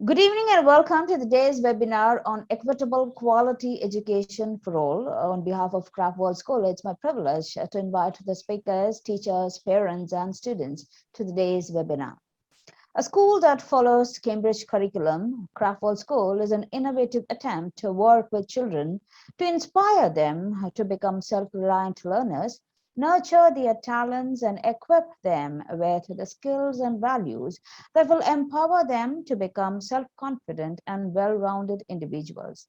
Good evening and welcome to today's webinar on equitable quality education for all. On behalf of Craft World School, it's my privilege to invite the speakers, teachers, parents, and students to today's webinar. A school that follows Cambridge curriculum, Craft World School is an innovative attempt to work with children to inspire them to become self-reliant learners, nurture their talents, and equip them with the skills and values that will empower them to become self-confident and well-rounded individuals.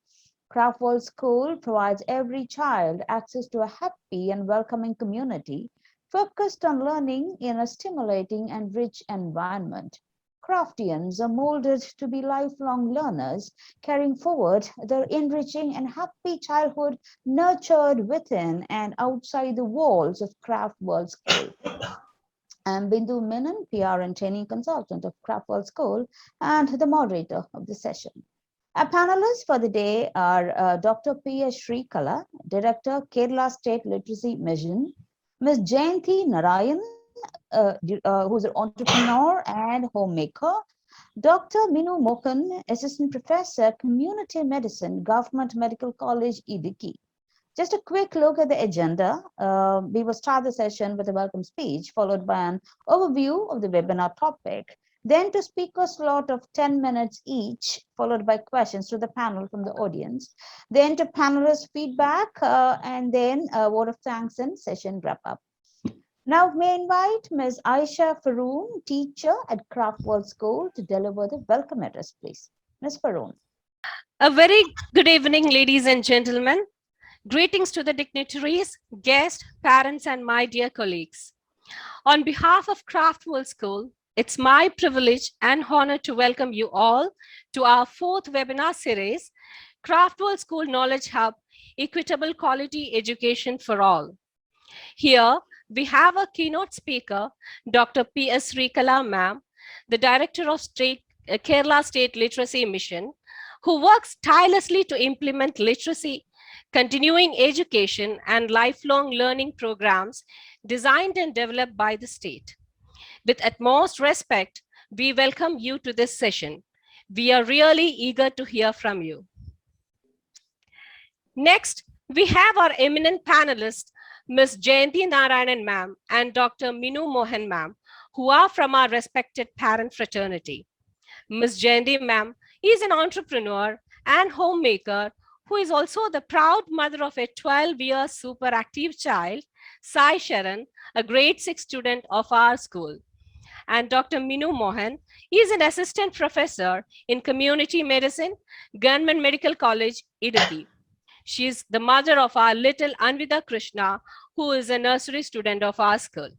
Craft World School provides every child access to a happy and welcoming community focused on learning in a stimulating and rich environment. Craftians are molded to be lifelong learners, carrying forward their enriching and happy childhood nurtured within and outside the walls of Craft World School. I'm Bindu Menon, PR and training consultant of Craft World School and the moderator of the session. Our panelists for the day are Dr. P.S. Srikala, Director, Kerala State Literacy Mission, Ms. Jayanti Narayan, who's an entrepreneur and homemaker, Dr. Minu Mohan, Assistant Professor, Community Medicine, Government Medical College, Idiki. Just a quick look at the agenda. We will start the session with a welcome speech, followed by an overview of the webinar topic. Then to speaker slot of 10 minutes each, followed by questions to the panel from the audience. Then to panelist feedback, and then a word of thanks and session wrap up. Now, may I invite Ms. Aisha Faroon, teacher at Craft World School, to deliver the welcome address, please. Ms. Faroon. A very good evening, ladies and gentlemen. Greetings to the dignitaries, guests, parents, and my dear colleagues. On behalf of Craft World School, it's my privilege and honor to welcome you all to our fourth webinar series, Craft World School Knowledge Hub, Equitable Quality Education for All. Here, we have a keynote speaker, Dr. P.S. Srikala ma'am, the Director of Kerala State Literacy Mission, who works tirelessly to implement literacy, continuing education, and lifelong learning programs designed and developed by the state. With utmost respect, we welcome you to this session. We are really eager to hear from you. Next, we have our eminent panelists, Ms. Jayanti Narayanan ma'am and Dr. Minu Mohan ma'am, who are from our respected parent fraternity. Ms. Jayanti ma'am is an entrepreneur and homemaker who is also the proud mother of a 12-year super active child, Sai Sharan, a grade 6 student of our school. And Dr. Minu Mohan is an assistant professor in community medicine, Government Medical College, Idiki. She is the mother of our little Anvita Krishna, who is a nursery student of our school.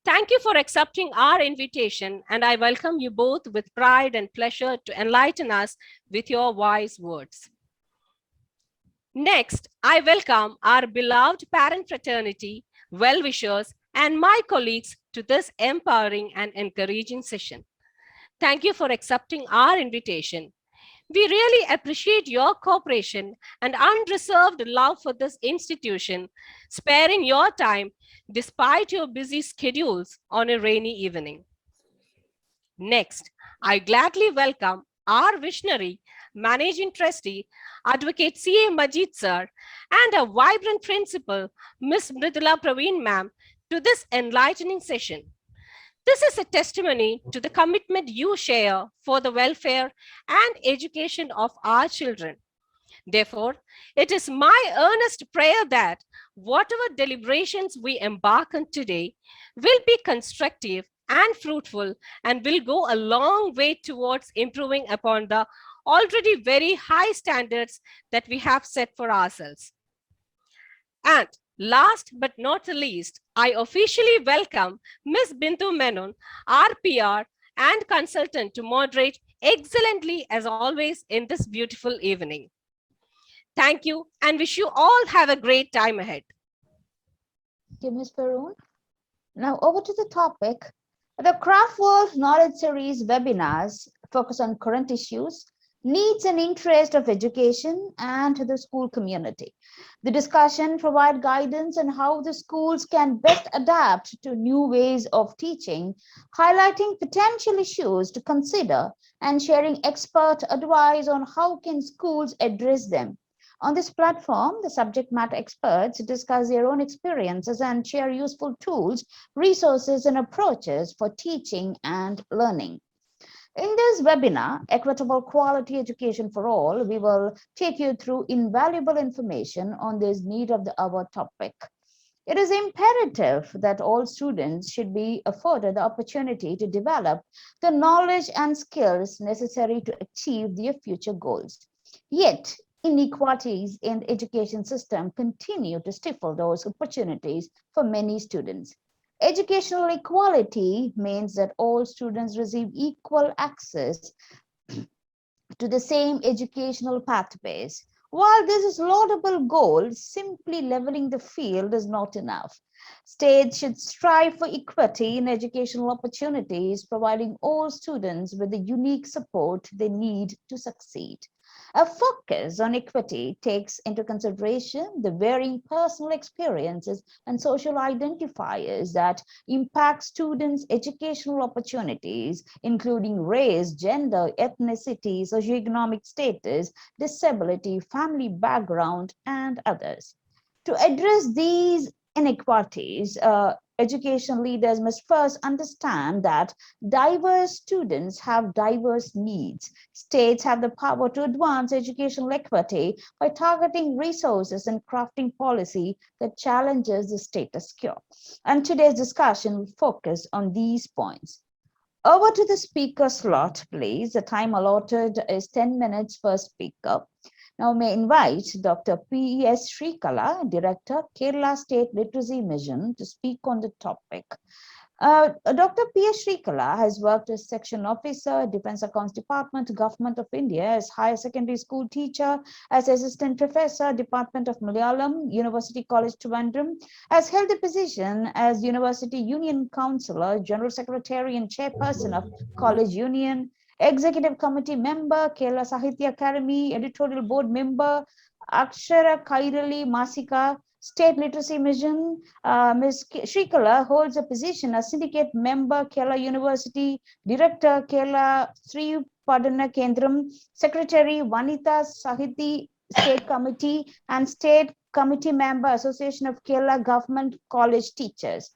Thank you for accepting our invitation, and I welcome you both with pride and pleasure to enlighten us with your wise words. Next, I welcome our beloved parent fraternity, well-wishers, and my colleagues to this empowering and encouraging session. Thank you for accepting our invitation. We really appreciate your cooperation and unreserved love for this institution, sparing your time despite your busy schedules on a rainy evening. Next, I gladly welcome our visionary, managing trustee, Advocate C.A. Majid sir, and a vibrant principal, Ms. Mridula Praveen ma'am, to this enlightening session. This is a testimony to the commitment you share for the welfare and education of our children. Therefore, it is my earnest prayer that whatever deliberations we embark on today will be constructive and fruitful and will go a long way towards improving upon the already very high standards that we have set for ourselves. And last but not the least, I officially welcome Ms. Bindu Menon, RPR and consultant, to moderate excellently as always in this beautiful evening. Thank you and wish you all have a great time ahead. Thank you, Ms. Faroon. Now over to the topic. The Craft World Knowledge Series webinars focus on current issues, needs and interest of education and the school community. The discussion provide guidance on how the schools can best adapt to new ways of teaching, highlighting potential issues to consider and sharing expert advice on how can schools address them. On this platform, the subject matter experts discuss their own experiences and share useful tools, resources, and approaches for teaching and learning. In this webinar, Equitable Quality Education for All, we will take you through invaluable information on this need of the hour topic. It is imperative that all students should be afforded the opportunity to develop the knowledge and skills necessary to achieve their future goals. Yet, inequalities in the education system continue to stifle those opportunities for many students. Educational equality means that all students receive equal access to the same educational pathways. While this is a laudable goal, simply leveling the field is not enough. States should strive for equity in educational opportunities, providing all students with the unique support they need to succeed. A focus on equity takes into consideration the varying personal experiences and social identifiers that impact students' educational opportunities, including race, gender, ethnicity, socioeconomic status, disability, family background, and others. To address these inequalities, education leaders must first understand that diverse students have diverse needs. States have the power to advance educational equity by targeting resources and crafting policy that challenges the status quo. And today's discussion will focus on these points. Over to the speaker slot, please. The time allotted is 10 minutes per speaker. Now may invite Dr. P.S. Srikala, Director, Kerala State Literacy Mission, to speak on the topic. Dr. P.S. Srikala has worked as Section Officer, Defense Accounts Department, Government of India, as Higher Secondary School Teacher, as Assistant Professor, Department of Malayalam, University College Trivandrum, has held the position as University Union Councillor, General Secretary and Chairperson of College Union, Executive Committee Member, Kerala Sahitya Academy, Editorial Board Member, Akshara Kairali Masika, State Literacy Mission. Ms. Srikala holds a position as Syndicate Member, Kerala University, Director, Kerala Sri Padana Kendram, Secretary, Vanita Sahiti State Committee, and State Committee Member, Association of Kerala Government College Teachers.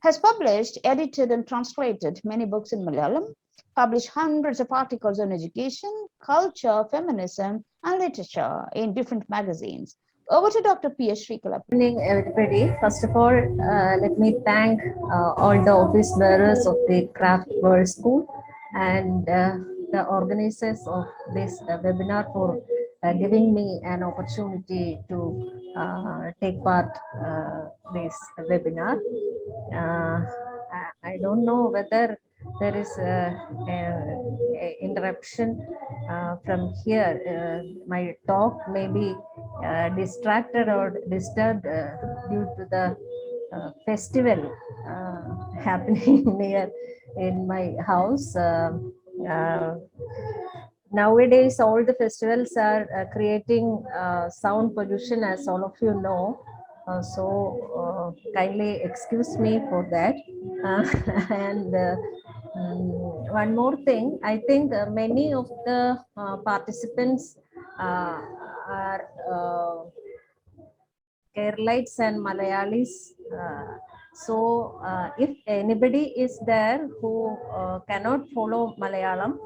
Has published, edited, and translated many books in Malayalam, published hundreds of articles on education, culture, feminism, and literature in different magazines. Over to Dr. P.S. Srikala. Good evening, everybody. First of all, let me thank all the office bearers of the Craft World School and the organizers of this webinar for giving me an opportunity to take part this webinar. I don't know whether there is a interruption from here. My talk may be distracted or disturbed due to the festival happening near in my house. Nowadays, all the festivals are creating sound pollution, as all of you know. So kindly excuse me for that. And one more thing, I think many of the participants are Keralites and Malayalis. So if anybody is there who cannot follow Malayalam,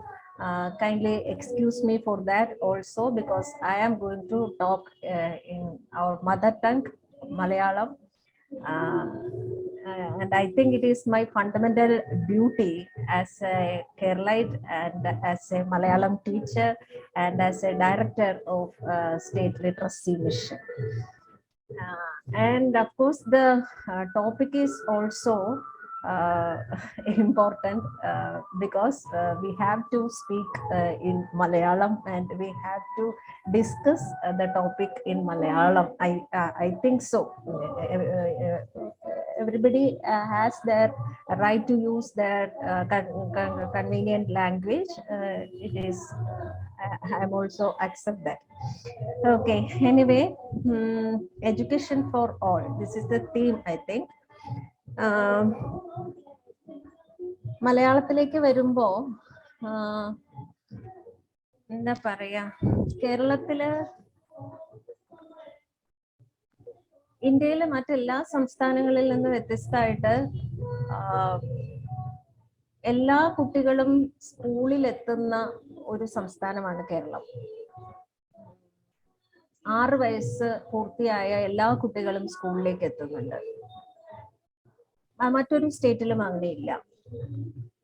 kindly excuse me for that also, because I am going to talk in our mother tongue, Malayalam. And I think it is my fundamental duty as a Keralite and as a Malayalam teacher and as a director of State Literacy Mission. And of course, the topic is also important because we have to speak in Malayalam and we have to discuss the topic in Malayalam. I think so. everybody has their right to use their convenient language. It is, I'm also accept that. Okay, anyway, education for all. This is the theme, I think. മലയാളത്തിലേക്ക് വരുമ്പോ എന്താ പറയാ, കേരളത്തില് ഇന്ത്യയിലെ മറ്റെല്ലാ സംസ്ഥാനങ്ങളിൽ നിന്ന് വ്യത്യസ്തമായിട്ട് എല്ലാ കുട്ടികളും സ്കൂളിൽ എത്തുന്ന ഒരു സംസ്ഥാനമാണ് കേരളം. 6 വയസ്സ് പൂർത്തിയായ എല്ലാ കുട്ടികളും സ്കൂളിലേക്ക് എത്തുന്നുണ്ട്. മറ്റൊരു സ്റ്റേറ്റിലും അങ്ങനെയില്ല.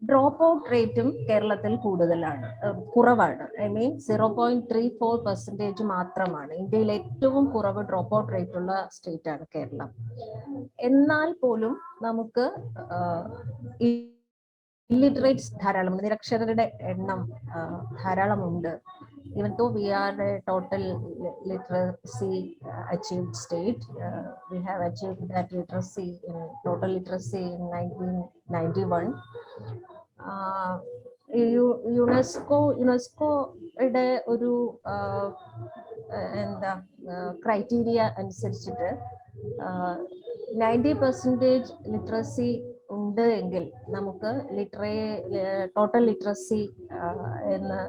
ഡ്രോപ്പ് ഔട്ട് റേറ്റും കേരളത്തിൽ കുറവാണ്. ഐ മീൻ 0.34% മാത്രമാണ്. ഇന്ത്യയിൽ ഏറ്റവും കുറവ് ഡ്രോപ്പ് ഔട്ട് റേറ്റ് ഉള്ള സ്റ്റേറ്റ് ആണ് കേരളം. എന്നാൽ പോലും നമുക്ക് ഇല്ലിറ്ററേറ്റ്സ് ധാരാളം, നിരക്ഷരരുടെ എണ്ണം ധാരാളമുണ്ട്. Even though we are a total literacy achieved state, we have achieved that literacy in total literacy in 1991. യുടെ ഒരു എന്താ ക്രൈറ്റീരിയ അനുസരിച്ചിട്ട് 90% ലിറ്ററസി ഉണ്ട് എങ്കിൽ നമുക്ക് ടോട്ടൽ ലിറ്ററസി എന്ന്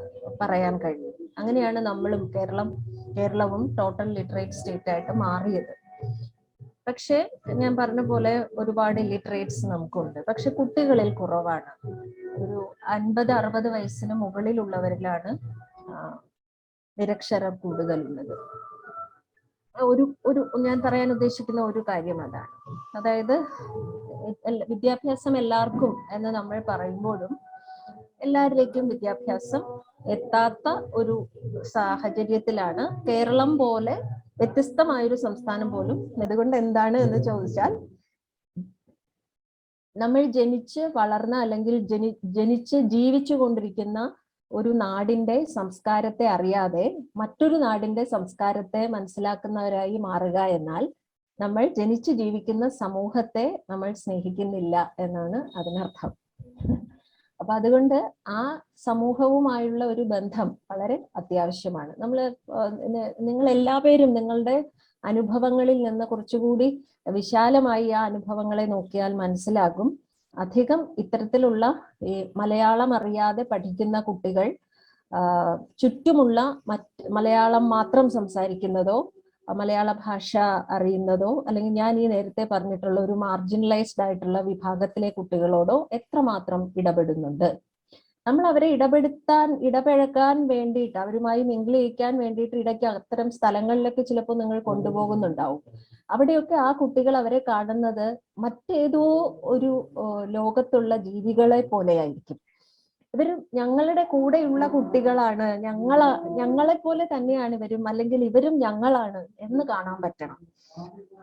പറയാൻ കഴിയും. അങ്ങനെയാണ് കേരളവും ടോട്ടൽ ലിറ്ററേറ്റ് സ്റ്റേറ്റ് ആയിട്ട് മാറിയത്. പക്ഷെ ഞാൻ പറഞ്ഞ പോലെ ഒരുപാട് ഇല്ലിറ്ററേറ്റ്സ് നമുക്കുണ്ട്. പക്ഷെ കുട്ടികളിൽ കുറവാണ്. ഒരു 50-60 വയസ്സിന് മുകളിലുള്ളവരിലാണ് നിരക്ഷരം കൂടുതലുള്ളത്. ഞാൻ പറയാൻ ഉദ്ദേശിക്കുന്ന ഒരു കാര്യം അതാണ്. അതായത് വിദ്യാഭ്യാസം എല്ലാവർക്കും എന്ന് നമ്മൾ പറയുമ്പോഴും എല്ലാവരിലേക്കും വിദ്യാഭ്യാസം എത്താത്ത ഒരു സാഹചര്യത്തിലാണ് കേരളം പോലെ വ്യത്യസ്തമായൊരു സംസ്ഥാനം പോലും. അതുകൊണ്ട് എന്താണ് എന്ന് ചോദിച്ചാൽ, നമ്മൾ ജനിച്ച് വളർന്ന അല്ലെങ്കിൽ ജനിച്ച് ജീവിച്ചു കൊണ്ടിരിക്കുന്ന ഒരു നാടിന്റെ സംസ്കാരത്തെ അറിയാതെ മറ്റൊരു നാടിന്റെ സംസ്കാരത്തെ മനസ്സിലാക്കുന്നവരായി മാറുക എന്നാൽ നമ്മൾ ജനിച്ചു ജീവിക്കുന്ന സമൂഹത്തെ നമ്മൾ സ്നേഹിക്കുന്നില്ല എന്നാണ് അതിനർത്ഥം. അപ്പൊ അതുകൊണ്ട് ആ സമൂഹവുമായുള്ള ഒരു ബന്ധം വളരെ അത്യാവശ്യമാണ്. നിങ്ങൾ എല്ലാവരും നിങ്ങളുടെ അനുഭവങ്ങളിൽ നിന്ന് കുറച്ചുകൂടി വിശാലമായി ആ അനുഭവങ്ങളെ നോക്കിയാൽ മനസ്സിലാകും. അധികം ഇത്തരത്തിലുള്ള ഈ മലയാളം അറിയാതെ പഠിക്കുന്ന കുട്ടികൾ ചുറ്റുമുള്ള മലയാളം മാത്രം സംസാരിക്കുന്നതോ മലയാള ഭാഷ അറിയുന്നതോ അല്ലെങ്കിൽ ഞാൻ ഈ നേരത്തെ പറഞ്ഞിട്ടുള്ള ഒരു മാർജിനലൈസ്ഡ് ആയിട്ടുള്ള വിഭാഗത്തിലെ കുട്ടികളോടോ എത്രമാത്രം ഇടപെടുന്നുണ്ട്. നമ്മൾ അവരെ ഇടപഴകാൻ വേണ്ടിയിട്ട്, അവരുമായി മിങ്കിൾ ചെയ്യിക്കാൻ വേണ്ടിയിട്ട് ഇടയ്ക്ക് അത്തരം സ്ഥലങ്ങളിലൊക്കെ ചിലപ്പോൾ നിങ്ങൾ കൊണ്ടുപോകുന്നുണ്ടാവും. അവിടെയൊക്കെ ആ കുട്ടികൾ അവരെ കാണുന്നത് മറ്റേതോ ഒരു ലോകത്തുള്ള ജീവികളെ പോലെയായിരിക്കും. ഇവർ ഞങ്ങളുടെ കൂടെയുള്ള കുട്ടികളാണ്, ഞങ്ങളെ പോലെ തന്നെയാണ് ഇവരും, അല്ലെങ്കിൽ ഇവരും ഞങ്ങളാണ് എന്ന് കാണാൻ പറ്റണം.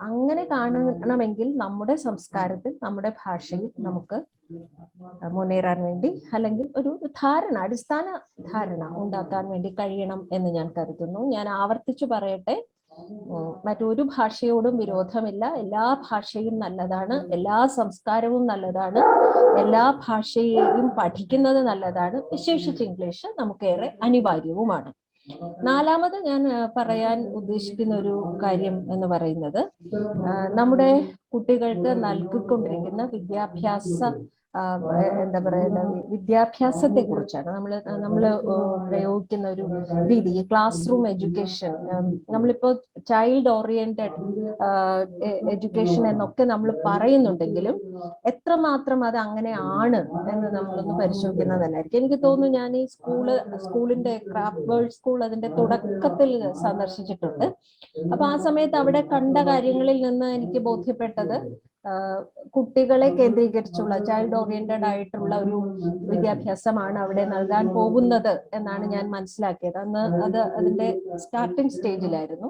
അങ്ങനെ കാണണമെങ്കിൽ നമ്മുടെ സംസ്കാരത്തിൽ നമ്മുടെ ഭാഷയിൽ നമുക്ക് മുന്നേറാൻ വേണ്ടി അല്ലെങ്കിൽ ഒരു അടിസ്ഥാന ധാരണ ഉണ്ടാക്കാൻ വേണ്ടി കഴിയണം എന്ന് ഞാൻ കരുതുന്നു. ഞാൻ ആവർത്തിച്ചു പറയട്ടെ, മറ്റൊരു ഭാഷയോടും വിരോധമില്ല. എല്ലാ ഭാഷയും നല്ലതാണ്, എല്ലാ സംസ്കാരവും നല്ലതാണ്, എല്ലാ ഭാഷയെയും പഠിക്കുന്നത് നല്ലതാണ്. വിശേഷിച്ച് ഇംഗ്ലീഷ് നമുക്കേറെ അനിവാര്യവുമാണ്. നാലാമത് ഞാൻ പറയാൻ ഉദ്ദേശിക്കുന്ന ഒരു കാര്യം എന്ന് പറയുന്നത്, നമ്മുടെ കുട്ടികൾക്ക് നൽകിക്കൊണ്ടിരിക്കുന്ന വിദ്യാഭ്യാസത്തെ കുറിച്ചാണ്. നമ്മൾ പ്രയോഗിക്കുന്ന ഒരു രീതി, ക്ലാസ് റൂം എഡ്യൂക്കേഷൻ. നമ്മളിപ്പോ ചൈൽഡ് ഓറിയന്റഡ് എഡ്യൂക്കേഷൻ എന്നൊക്കെ നമ്മൾ പറയുന്നുണ്ടെങ്കിലും എത്രമാത്രം അത് അങ്ങനെ ആണ് എന്ന് നമ്മളൊന്ന് പരിശോധിക്കുന്നതല്ലായിരിക്കും. എനിക്ക് തോന്നുന്നു, ഞാൻ ഈ സ്കൂളിന്റെ ക്രാഫ്റ്റ് വേൾഡ് സ്കൂൾ അതിന്റെ തുടക്കത്തിൽ സന്ദർശിച്ചിട്ടുണ്ട്. അപ്പൊ ആ സമയത്ത് അവിടെ കണ്ട കാര്യങ്ങളിൽ നിന്ന് എനിക്ക് ബോധ്യപ്പെട്ടത്, കുട്ടികളെ കേന്ദ്രീകരിച്ചുള്ള ചൈൽഡ് ഓറിയന്റഡ് ആയിട്ടുള്ള ഒരു വിദ്യാഭ്യാസമാണ് അവിടെ നൽകാൻ പോകുന്നത് എന്നാണ് ഞാൻ മനസ്സിലാക്കിയത്. അന്ന് അതിന്റെ സ്റ്റാർട്ടിംഗ് സ്റ്റേജിലായിരുന്നു.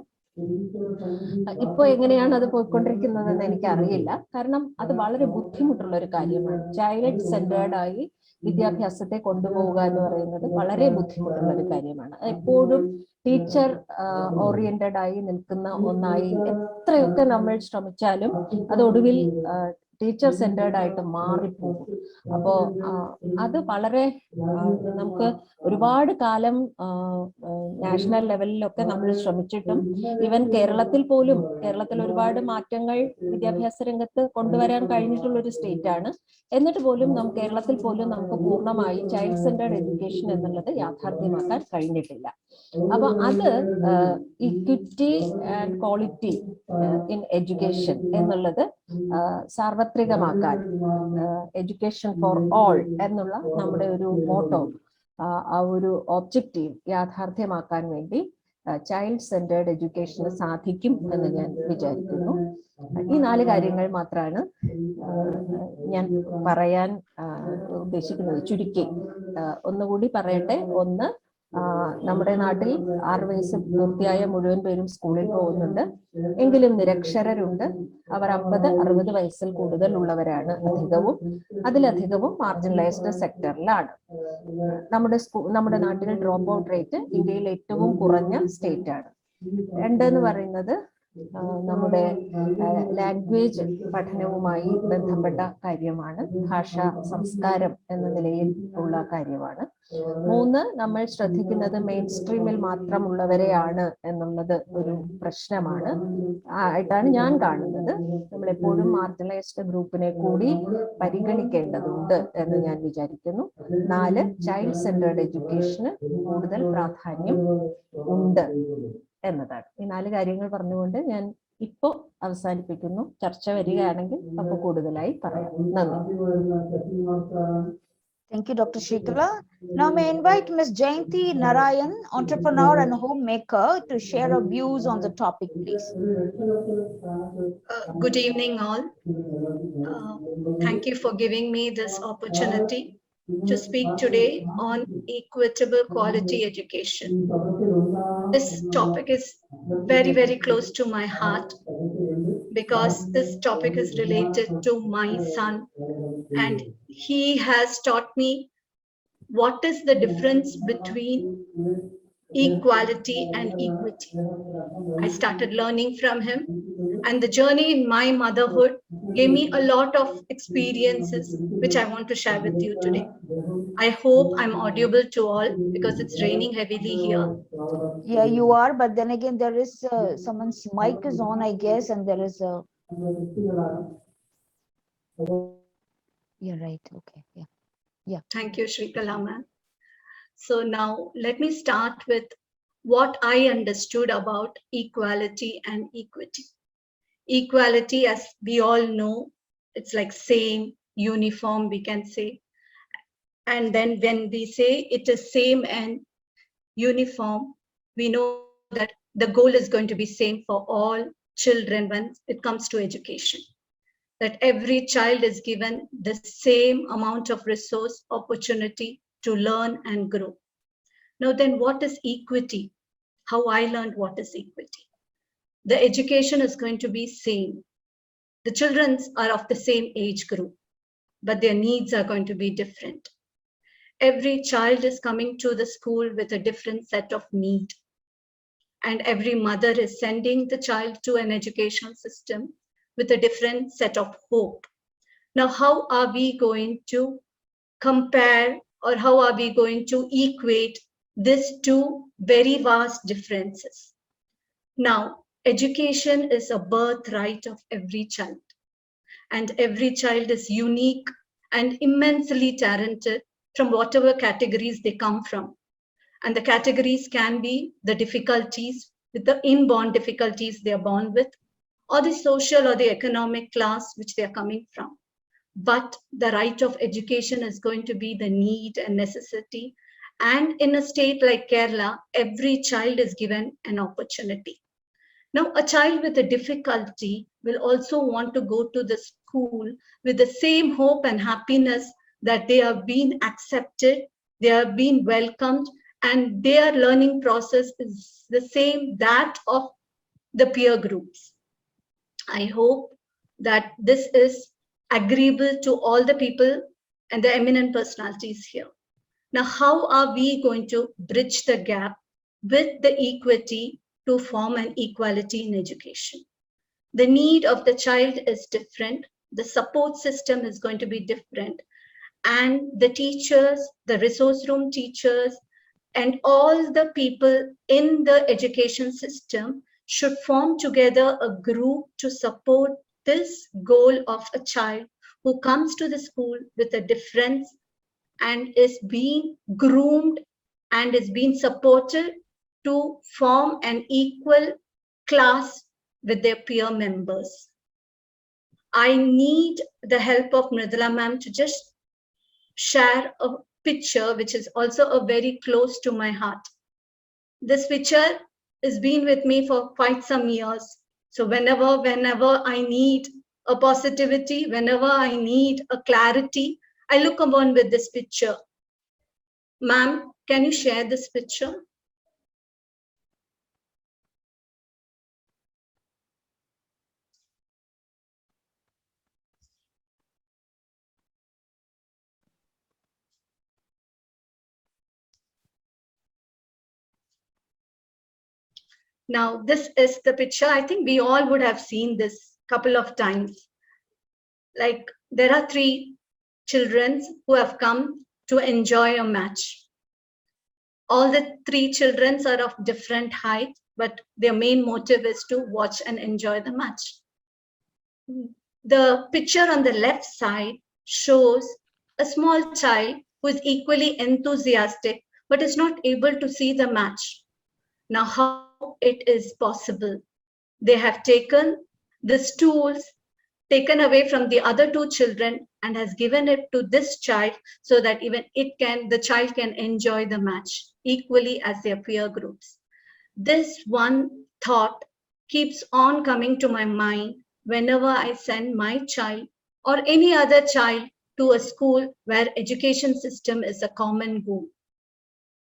ഇപ്പൊ എങ്ങനെയാണ് അത് പോയിക്കൊണ്ടിരിക്കുന്നതെന്ന് എനിക്കറിയില്ല. കാരണം അത് വളരെ ബുദ്ധിമുട്ടുള്ള ഒരു കാര്യമാണ്. ചൈൽഡ് സെന്റേർഡ് ആയി വിദ്യാഭ്യാസത്തെ കൊണ്ടുപോവുക എന്ന് പറയുന്നത് വളരെ ബുദ്ധിമുട്ടുള്ള ഒരു കാര്യമാണ്. എപ്പോഴും ടീച്ചർ ഓറിയന്റഡ് ആയി നിൽക്കുന്ന ഒന്നായി എത്രയൊക്കെ നമ്മൾ ശ്രമിച്ചാലും അത് ഒടുവിൽ ടീച്ചർ സെന്റേർഡ് ആയിട്ട് മാറിപ്പോകും. അപ്പോൾ അത് വളരെ നമുക്ക് ഒരുപാട് കാലം നാഷണൽ ലെവലിലൊക്കെ നമ്മൾ ശ്രമിച്ചിട്ടും ഈവൻ കേരളത്തിൽ ഒരുപാട് മാറ്റങ്ങൾ വിദ്യാഭ്യാസ രംഗത്ത് കൊണ്ടുവരാൻ കഴിഞ്ഞിട്ടുള്ള ഒരു സ്റ്റേറ്റ് ആണ്. എന്നിട്ട് പോലും കേരളത്തിൽ പോലും നമുക്ക് പൂർണ്ണമായി ചൈൽഡ് സെന്റേർഡ് എഡ്യൂക്കേഷൻ എന്നുള്ളത് യാഥാർത്ഥ്യമാക്കാൻ കഴിഞ്ഞിട്ടില്ല. അപ്പൊ അത് equity and quality in education എന്നുള്ളത് സാർവത്രികമാക്കാൻ, എഡ്യൂക്കേഷൻ ഫോർ ഓൾ എന്നുള്ള നമ്മുടെ ഒരു മോട്ടോ, ആ ഒരു ഒബ്ജക്റ്റീവ് യാഥാർത്ഥ്യമാക്കാൻ വേണ്ടി ചൈൽഡ് സെന്റേർഡ് എഡ്യൂക്കേഷന് സാധിക്കും എന്ന് ഞാൻ വിചാരിക്കുന്നു. ഈ 4 കാര്യങ്ങൾ മാത്രമാണ് ഞാൻ പറയാൻ ഉദ്ദേശിക്കുന്നത്. ചുരുക്കി ഒന്നുകൂടി പറയട്ടെ. ഒന്ന്, നമ്മുടെ നാട്ടിൽ 6 വയസ്സ് പൂർത്തിയായ മുഴുവൻ പേരും സ്കൂളിൽ പോകുന്നുണ്ട്. എങ്കിലും നിരക്ഷരരുണ്ട്. അവർ 50-60 വയസ്സിൽ കൂടുതൽ ഉള്ളവരാണ് അധികവും. അതിലധികവും മാർജിനലൈസ്ഡ് സെക്ടറിലാണ്. നമ്മുടെ നാട്ടിൽ ഡ്രോപ്പ് ഔട്ട് റേറ്റ് ഇന്ത്യയിൽ ഏറ്റവും കുറഞ്ഞ സ്റ്റേറ്റ് ആണ്. 2 എന്ന് പറയുന്നത് നമ്മുടെ ലാംഗ്വേജ് പഠനവുമായി ബന്ധപ്പെട്ട കാര്യമാണ്. ഭാഷാ സംസ്കാരം എന്ന നിലയിൽ ഉള്ള കാര്യമാണ്. 3, നമ്മൾ ശ്രദ്ധിക്കുന്നത് മെയിൻ സ്ട്രീമിൽ മാത്രമുള്ളവരെയാണ് എന്നുള്ളത് ഒരു പ്രശ്നമാണ് ആയിട്ടാണ് ഞാൻ കാണുന്നത്. നമ്മൾ എപ്പോഴും മാർജിനലൈസ്ഡ് ഗ്രൂപ്പിനെ കൂടി പരിഗണിക്കേണ്ടതുണ്ട് എന്ന് ഞാൻ വിചാരിക്കുന്നു. 4, ചൈൽഡ് സെന്റേർഡ് എഡ്യൂക്കേഷന് കൂടുതൽ പ്രാധാന്യം ഉണ്ട് എന്നതാണ്. ഈ 4 കാര്യങ്ങൾ പറഞ്ഞുകൊണ്ട് ഞാൻ ഇപ്പോ അവസാനിപ്പിക്കുന്നു. ചർച്ച വരികയാണെങ്കിൽ അപ്പൊ കൂടുതലായി പറയാം. നന്ദി. Thank you, Dr. Shrikala. Now may I invite Ms. Jayanti Narayan, entrepreneur and homemaker, to share her views on the topic, please. Good evening, all. Thank you for giving me this opportunity to speak today on equitable quality education. This topic is very, very close to my heart because this topic is related to my son, and he has taught me what is the difference between equality and equity. I started learning from him, and the journey in my motherhood gave me a lot of experiences which I want to share with you today. I hope I'm audible to all because it's raining heavily here. Yeah, you are, but then again there is someone's mic is on, I guess, and there is a... You're right. Okay. Yeah. Thank you, Shrikala ma'am. So now let me start with what I understood about equality and equity. Equality, as we all know, it's like same, uniform, we can say. And then when we say it is same and uniform, we know that the goal is going to be same for all children when it comes to education. That every child is given the same amount of resource, opportunity to learn and grow. Now then, what is equity? How I learned what is equity. The education is going to be same. The children are of the same age group, but their needs are going to be different. Every child is coming to the school with a different set of need. And every mother is sending the child to an educational system with a different set of hope. Now, how are we going to compare, or how are we going to equate these two very vast differences? Now, education is a birthright of every child, and every child is unique and immensely talented from whatever categories they come from. And the categories can be the difficulties, with the inborn difficulties they are born with, or the social or the economic class which they are coming from. But the right of education is going to be the need and necessity. And in a state like Kerala, every child is given an opportunity. Now, a child with a difficulty will also want to go to the school with the same hope and happiness that they have been accepted, they have been welcomed, and their learning process is the same that of the peer groups. I hope that this is agreeable to all the people and the eminent personalities here. Now, how are we going to bridge the gap with the equity to form an equality in education? The need of the child is different, the support system is going to be different. And the teachers, the resource room teachers, and all the people in the education system should form together a group to support this goal of a child who comes to the school with a difference and is being groomed and is being supported to form an equal class with their peer members. I need the help of Mridula ma'am to just share a picture which is also a very close to my heart. This picture has been with me for quite some years. So whenever I need a positivity, whenever I need a clarity, I look upon with this picture. Ma'am, can you share this picture? Now, this is the picture. I think we all would have seen this couple of times. Like, there are 3 children who have come to enjoy a match. All the 3 children are of different height, but their main motive is to watch and enjoy the match. The picture on the left side shows a small child who is equally enthusiastic, but is not able to see the match. Now, how it is possible? They have taken the stools, taken away from the other 2 children, and has given it to this child so that even the child can enjoy the match equally as their peer groups. This one thought keeps on coming to my mind whenever I send my child or any other child to a school where education system is a common goal.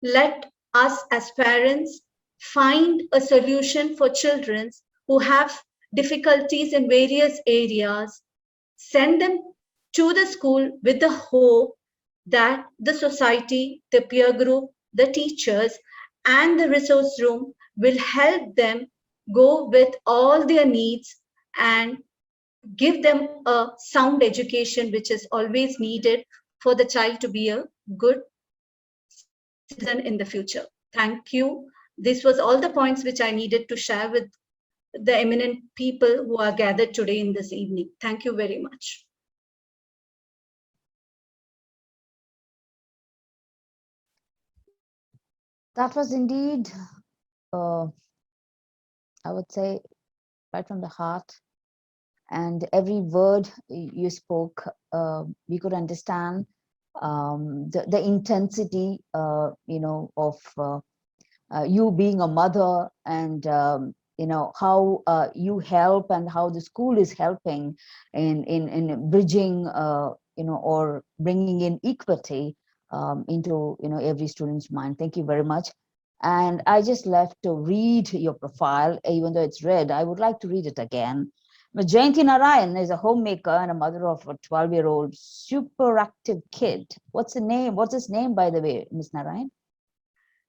Let us as parents find a solution for children who have difficulties in various areas, send them to the school with the hope that the society, the peer group, the teachers, and the resource room will help them go with all their needs and give them a sound education, which is always needed for the child to be a good citizen in the future. Thank you. This was all the points which I needed to share with the eminent people who are gathered today in this evening. Thank you very much. That was indeed, I would say, right from the heart. And every word you spoke, we could understand the intensity, of you being a mother, and how you help and how the school is helping in bridging, or bringing in equity into every student's mind. Thank you very much. And I just left to read your profile, even though it's read. I would like to read it again. Jayanti Narayan is a homemaker and a mother of a 12-year-old super active kid. What's his name, by the way, Ms. Narayan?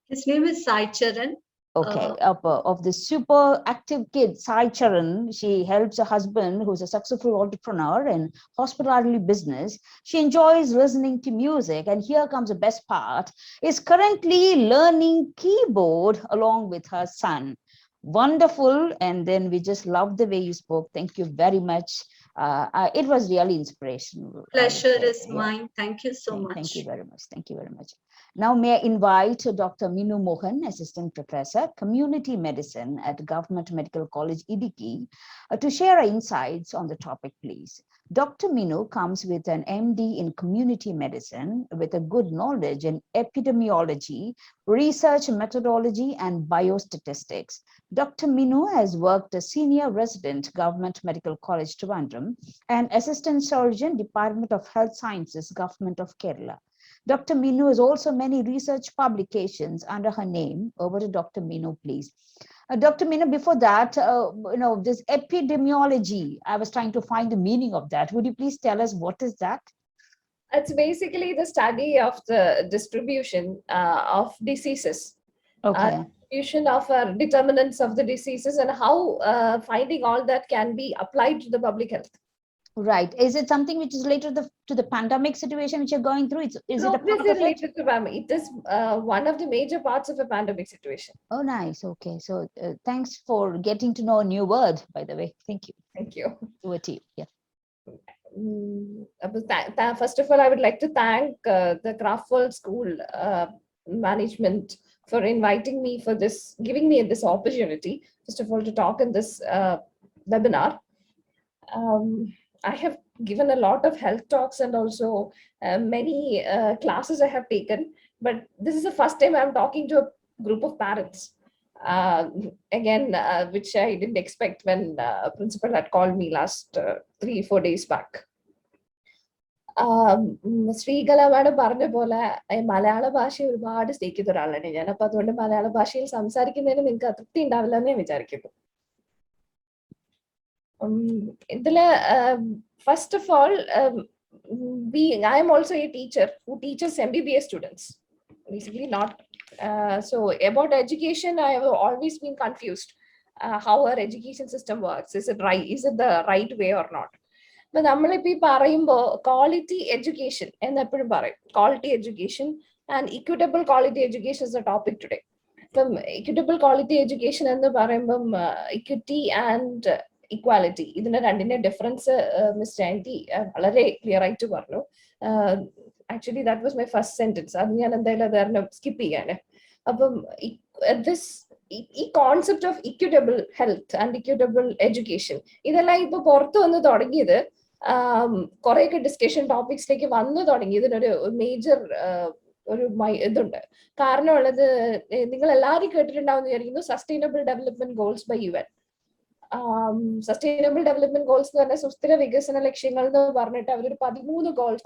His name is Sai Charan. Okay, of the super active kid, Sai Charan, she helps her husband, who's a successful entrepreneur in hospitality business. She enjoys listening to music, and here comes the best part, is currently learning keyboard along with her son. Wonderful. And then we just love the way you spoke. Thank you very much. It was really inspirational. Pleasure is mine. Thank you so much. Thank you very much. Thank you very much. Now, may I invite Dr. Minu Mohan, Assistant Professor, Community Medicine at Government Medical College, Idiki, to share our insights on the topic, please. Dr. Minu comes with an MD in Community Medicine with a good knowledge in epidemiology, research methodology, and biostatistics. Dr. Minu has worked as Senior Resident, Government Medical College, Trivandrum, and Assistant Surgeon, Department of Health Sciences, Government of Kerala. Dr. Minu has also many research publications under her name. Over to Dr. Minu, please. Dr. Minu, before that, this epidemiology, I was trying to find the meaning of that. Would you please tell us what is that? It's basically the study of the distribution of diseases. Okay. Distribution of determinants of the diseases and how finding all that can be applied to the public health. Right. Is it something which is related to the pandemic situation which you're going through? Is it a part of it? related to it is one of the major parts of a pandemic situation. Oh, nice. Okay. So thanks for getting to know a new word, by the way. Thank you. Thank you. Over to you. Yeah. First of all, I would like to thank the Craftworld School management for inviting me for this, giving me this opportunity, first of all, to talk in this webinar. I have given a lot of health talks and also many classes I have taken, but this is the first time I'm talking to a group of parents. Which I didn't expect when principal had called me last 3-4 days back. Sreekala പറഞ്ഞ പോലെ മലയാള ഭാഷ ഒരുപാട് സ്നേഹിക്കുന്ന ഒരാളാണ് ഞാൻ. അപ്പൊ അതുകൊണ്ട് മലയാള ഭാഷയിൽ സംസാരിക്കുന്നതിന് നിങ്ങൾക്ക് അതൃപ്തി ഉണ്ടാവില്ല എന്ന് ഞാൻ വിചാരിക്കുന്നു. ഇതില് first of all I am also a teacher who teaches MBBS students. Basically not. So about education, I have always been confused how our education system works. Is it right? Is it the right way or not? But നമ്മളിപ്പോ പറയുമ്പോൾ quality education എന്ന് എപ്പോഴും പറയും. Quality education and equitable quality education is the topic today. ഇപ്പം equitable quality education എന്ന് പറയുമ്പം equity and equality ഇതിന്റെ രണ്ടിന്റെ ഡിഫറൻസ് മിസ് ജയന്തി വളരെ ക്ലിയർ ആയിട്ട് പറഞ്ഞു. Actually that was my first sentence. അത് ഞാൻ എന്തായാലും അത് കാരണം സ്കിപ്പ് ചെയ്യാണ്. അപ്പം ഈ concept of equitable health and equitable education ഇതെല്ലാം ഇപ്പൊ പുറത്തു വന്ന് തുടങ്ങിയത് കുറെയൊക്കെ ഡിസ്കഷൻ ടോപ്പിക്സിലേക്ക് വന്നു തുടങ്ങി. ഇതിനൊരു മേജർ ഒരു ഇതുണ്ട്. കാരണമുള്ളത് നിങ്ങൾ എല്ലാവരും കേട്ടിട്ടുണ്ടാവുന്ന വിചാരിക്കുന്നു, sustainable development goals by UN. Sustainable development goals എന്ന് പറഞ്ഞാൽ സുസ്ഥിര വികസന ലക്ഷ്യങ്ങൾ എന്ന് പറഞ്ഞിട്ട് അവരൊരു 17 ഗോൾസ്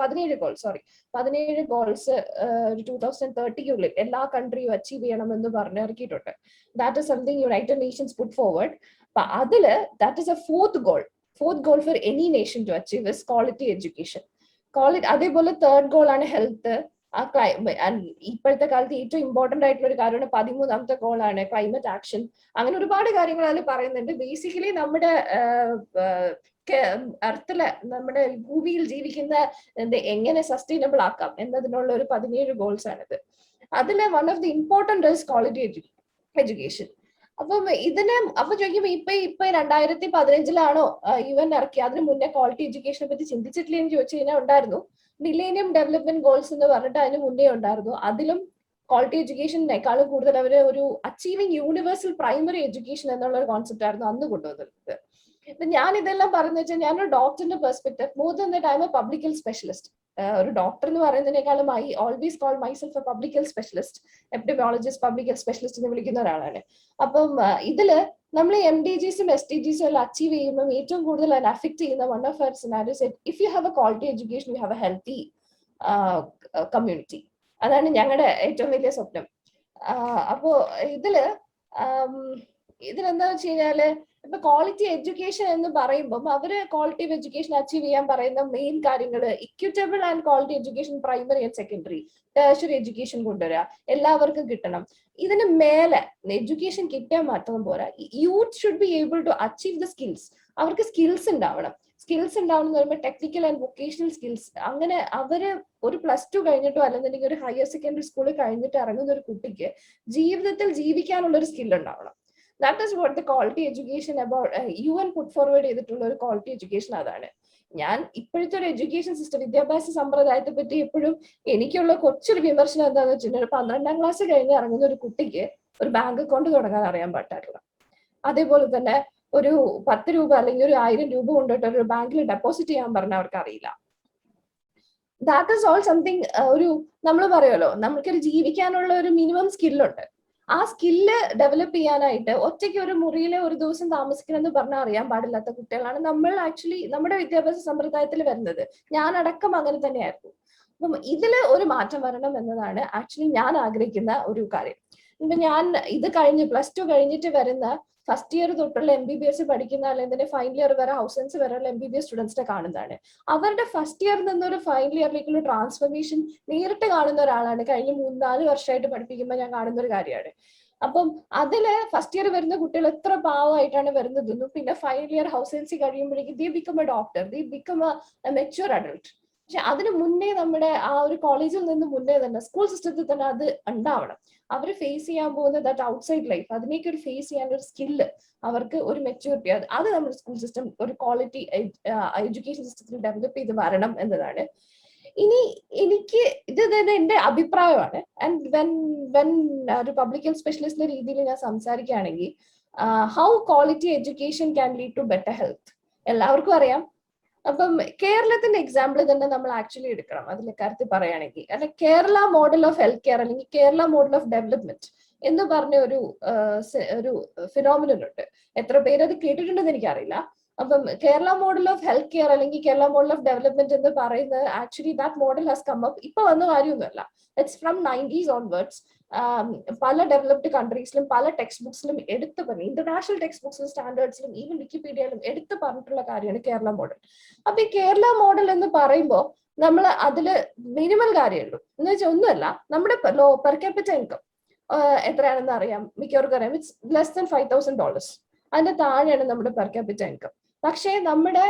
2030 എല്ലാ കൺട്രിയും അച്ചീവ് ചെയ്യണമെന്ന് പറഞ്ഞ് ഇറക്കിയിട്ടുണ്ട്. That is something United Nations put forward. അപ്പൊ അതില് that is a fourth goal for any nation to achieve is quality education. അതേപോലെ തേർഡ് ഗോൾ ആണ് ഹെൽത്ത്. ഇപ്പോഴത്തെ കാലത്ത് ഏറ്റവും ഇമ്പോർട്ടന്റ് ആയിട്ടുള്ള ഒരു കാര്യമാണ് 13ാമത്തെ ഗോളാണ് ക്ലൈമറ്റ് ആക്ഷൻ. അങ്ങനെ ഒരുപാട് കാര്യങ്ങൾ അതിൽ പറയുന്നുണ്ട്. ബേസിക്കലി നമ്മുടെ എർത്തില് നമ്മുടെ ഭൂമിയിൽ ജീവിക്കുന്ന എങ്ങനെ സസ്റ്റൈനബിൾ ആക്കാം എന്നതിനുള്ള ഒരു 17 ഗോൾസ് ആണിത്. അതിലെ one of the important is quality education. അപ്പം അപ്പൊ ചോദിക്കുമ്പോ ഇപ്പൊ 2015 UN ഇറക്കി. അതിന് മുന്നേ ക്വാളിറ്റി എഡ്യൂക്കേഷനെ പറ്റി ചിന്തിച്ചിട്ടില്ല എന്ന് ചോദിച്ചു കഴിഞ്ഞാൽ ഉണ്ടായിരുന്നു. മില്ലേനിയം ഡെവലപ്മെന്റ് ഗോൾസ് എന്ന് പറഞ്ഞിട്ട് അതിന് മുന്നേ ഉണ്ടായിരുന്നു. അതിലും ക്വാളിറ്റി എഡ്യൂക്കേഷനേക്കാളും കൂടുതൽ അവര് ഒരു അച്ചീവിങ് യൂണിവേഴ്സൽ പ്രൈമറി എഡ്യൂക്കേഷൻ എന്നുള്ള ഒരു കോൺസെപ്റ്റ് ആയിരുന്നു അന്ന് കൊണ്ടുവന്നിരുന്നത്. ഇപ്പൊ ഞാൻ ഇതെല്ലാം പറഞ്ഞു വെച്ചാൽ ഞാനൊരു ഡോക്ടറിന്റെ perspective, more than that I am a public health specialist. ഒരു ഡോക്ടർ എന്ന് പറയുന്നതിനേക്കാളും I always call myself a public health specialist, epidemiologist, public health specialist എന്ന് വിളിക്കുന്ന ഒരാളാണ്. അപ്പം ഇതില് നമ്മൾ MDGസും SDGസും എല്ലാം അച്ചീവ് ചെയ്യുമ്പോൾ ഏറ്റവും കൂടുതൽ അതിനെ അഫക്ട് ചെയ്യുന്ന one of our scenarios, if you have a quality education you have a healthy community. അതാണ് ഞങ്ങളുടെ ഏറ്റവും വലിയ സ്വപ്നം. അപ്പോ ഇതിലെന്താ വെച്ച് കഴിഞ്ഞാല് ഇപ്പൊ ക്വാളിറ്റി എഡ്യൂക്കേഷൻ എന്ന് പറയുമ്പോൾ അവര് ക്വാളിറ്റി ഓഫ് എഡ്യൂക്കേഷൻ അച്ചീവ് ചെയ്യാൻ പറയുന്ന മെയിൻ കാര്യങ്ങൾ equitable and quality education primary and secondary tertiary education കൊണ്ടുവരിക, എല്ലാവർക്കും കിട്ടണം. ഇതിന് മേലെ എഡ്യൂക്കേഷൻ കിട്ടിയാൽ മാത്രം പോരാ, youth should be able to achieve the skills. അവർക്ക് സ്കിൽസ് ഉണ്ടാവണം. സ്കിൽസ് ഉണ്ടാവണം എന്ന് പറയുമ്പോൾ ടെക്നിക്കൽ ആൻഡ് വൊക്കേഷണൽ സ്കിൽസ്. അങ്ങനെ അവര് ഒരു +2 കഴിഞ്ഞിട്ടോ അല്ലെന്നുണ്ടെങ്കിൽ ഒരു ഹയർ സെക്കൻഡറി സ്കൂളിൽ കഴിഞ്ഞിട്ട് ഇറങ്ങുന്ന ഒരു കുട്ടിക്ക് ജീവിതത്തിൽ ജീവിക്കാനുള്ള ഒരു സ്കിൽ ഉണ്ടാവണം. That is what the quality education about UN put forward ചെയ്തിട്ടുള്ള ഒരു ക്വാളിറ്റി എഡ്യൂക്കേഷൻ അതാണ്. ഞാൻ ഇപ്പോഴത്തെ ഒരു എഡ്യൂക്കേഷൻ സിസ്റ്റം, വിദ്യാഭ്യാസ സമ്പ്രദായത്തെ പറ്റി എപ്പോഴും എനിക്കുള്ള കുറച്ചൊരു വിമർശനം എന്താണെന്ന് വെച്ചിട്ടുണ്ടെങ്കിൽ, ഒരു 12ാം ക്ലാസ് കഴിഞ്ഞ് ഇറങ്ങുന്ന ഒരു കുട്ടിക്ക് ഒരു ബാങ്ക് അക്കൗണ്ട് തുടങ്ങാൻ അറിയാൻ പറ്റാറില്ല. അതേപോലെ തന്നെ ഒരു 10 രൂപ അല്ലെങ്കിൽ ഒരു 1000 രൂപ കൊണ്ടിട്ട് ഒരു ബാങ്കിൽ ഡെപ്പോസിറ്റ് ചെയ്യാൻ പറഞ്ഞാൽ അവർക്ക് അറിയില്ല. That is all something. ഒരു നമ്മൾ പറയുമല്ലോ, നമുക്കൊരു ജീവിക്കാനുള്ള ഒരു മിനിമം സ്കില്ലുണ്ട്. ആ സ്കില്ല് ഡെവലപ്പ് ചെയ്യാനായിട്ട് ഒറ്റയ്ക്ക് ഒരു മുറിയിലെ ഒരു ദിവസം താമസിക്കണമെന്ന് പറഞ്ഞാൽ അറിയാൻ പാടില്ലാത്ത കുട്ടികളാണ് നമ്മൾ ആക്ച്വലി നമ്മുടെ വിദ്യാഭ്യാസ സമ്പ്രദായത്തിൽ വരുന്നത്. ഞാൻ അടക്കം അങ്ങനെ തന്നെയായിരുന്നു. അപ്പം ഇതില് ഒരു മാറ്റം വരണം എന്നതാണ് ആക്ച്വലി ഞാൻ ആഗ്രഹിക്കുന്ന ഒരു കാര്യം. ഇപ്പൊ ഞാൻ ഇത് കഴിഞ്ഞ് +2 കഴിഞ്ഞിട്ട് വരുന്ന ഫസ്റ്റ് ഇയർ തൊട്ടുള്ള MBBS പഠിക്കുന്ന അല്ലെങ്കിൽ ഫൈനൽ ഇയർ വരെ ഹൗസൻസ് വരെയുള്ള MBBS സ്റ്റുഡൻസിനെ കാണുന്നതാണ്. അവരുടെ ഫസ്റ്റ് ഇയറിൽ നിന്നൊരു ഫൈനൽ ഇയറിലേക്കുള്ള ട്രാൻസ്ഫർമേഷൻ നേരിട്ട് കാണുന്ന ഒരാളാണ്. കഴിഞ്ഞ 3-4 വർഷമായിട്ട് പഠിപ്പിക്കുമ്പോൾ ഞാൻ കാണുന്ന ഒരു കാര്യമാണ്. അപ്പം അതില് ഫസ്റ്റ് ഇയർ വരുന്ന കുട്ടികൾ എത്ര പാവമായിട്ടാണ് വരുന്നതെന്നും പിന്നെ ഫൈനൽ ഇയർ ഹൗസ് എൻസി കഴിയുമ്പോഴേക്കും ദേ become A doctor, they become A mature adult. പക്ഷെ അതിന് മുന്നേ നമ്മുടെ ആ ഒരു കോളേജിൽ നിന്ന് മുന്നേ തന്നെ സ്കൂൾ സിസ്റ്റത്തിൽ തന്നെ അത് ഉണ്ടാവണം. അവർ ഫേസ് ചെയ്യാൻ പോകുന്ന ദാറ്റ് ഔട്ട്സൈഡ് ലൈഫ്, അതിനേക്ക് ഒരു ഫേസ് ചെയ്യാൻ ഒരു സ്കില്ല്, അവർക്ക് ഒരു മെച്യൂരിറ്റി, അത് നമ്മുടെ സ്കൂൾ സിസ്റ്റം ഒരു ക്വാളിറ്റി എഡ്യൂക്കേഷൻ സിസ്റ്റത്തിൽ ഡെവലപ്പ് ചെയ്ത് വരണം എന്നതാണ്. ഇനി എനിക്ക് ഇത് തന്നെ എന്റെ അഭിപ്രായമാണ്. ആൻഡ് വെൻ ഒരു പബ്ലിക് ഹെൽത്ത് സ്പെഷ്യലിസ്റ്റിന്റെ രീതിയിൽ ഞാൻ സംസാരിക്കുകയാണെങ്കിൽ, how quality education can lead to better health എല്ലാവർക്കും അറിയാം. അപ്പം കേരളത്തിന്റെ എക്സാമ്പിൾ തന്നെ നമ്മൾ ആക്ച്വലി എടുക്കണം അതിൽ കാര്യത്തിൽ പറയുകയാണെങ്കിൽ. അല്ലെ, Kerala model of health care അല്ലെങ്കിൽ കേരള മോഡൽ ഓഫ് ഡെവലപ്മെന്റ് എന്ന് പറഞ്ഞ ഒരു ഫിനോമിനൻ ഉണ്ട്. എത്ര പേര് അത് കേട്ടിട്ടുണ്ടെന്ന് എനിക്കറിയില്ല. അപ്പം Kerala model of health care അല്ലെങ്കിൽ കേരള മോഡൽ ഓഫ് ഡെവലപ്മെന്റ് എന്ന് പറയുന്നത് actually that model has come up. ഇപ്പൊ വന്ന കാര്യമൊന്നുമല്ല, ഇറ്റ്സ് ഫ്രം 90s ഓൺവേർഡ്സ്. പല ഡെവലപ്ഡ് കൺട്രീസിലും പല ടെക്സ്റ്റ് ബുക്സിലും എടുത്തു പറഞ്ഞു, ഇന്റർനാഷണൽ ടെക്സ്റ്റ് ബുക്സിലും സ്റ്റാൻഡേർഡ്സിലും ഈവൻ വിക്കിപീഡിയയിലും എടുത്തു പറഞ്ഞിട്ടുള്ള കാര്യമാണ് കേരള മോഡൽ. അപ്പൊ ഈ കേരള മോഡൽ എന്ന് പറയുമ്പോൾ നമ്മൾ അതില് മിനിമൽ കാര്യമുള്ളൂ എന്ന് വെച്ചാൽ ഒന്നുമല്ല, നമ്മുടെ പെർ ക്യാപിറ്റ ഇൻകം എത്രയാണെന്ന് അറിയാം, മിക്കവർക്കും അറിയാം, ഇറ്റ്സ് ലെസ് ദാൻ $5,000. അതിന്റെ താഴെയാണ് നമ്മുടെ പെർ ക്യാപിറ്റ ഇൻകം. പക്ഷേ നമ്മുടെ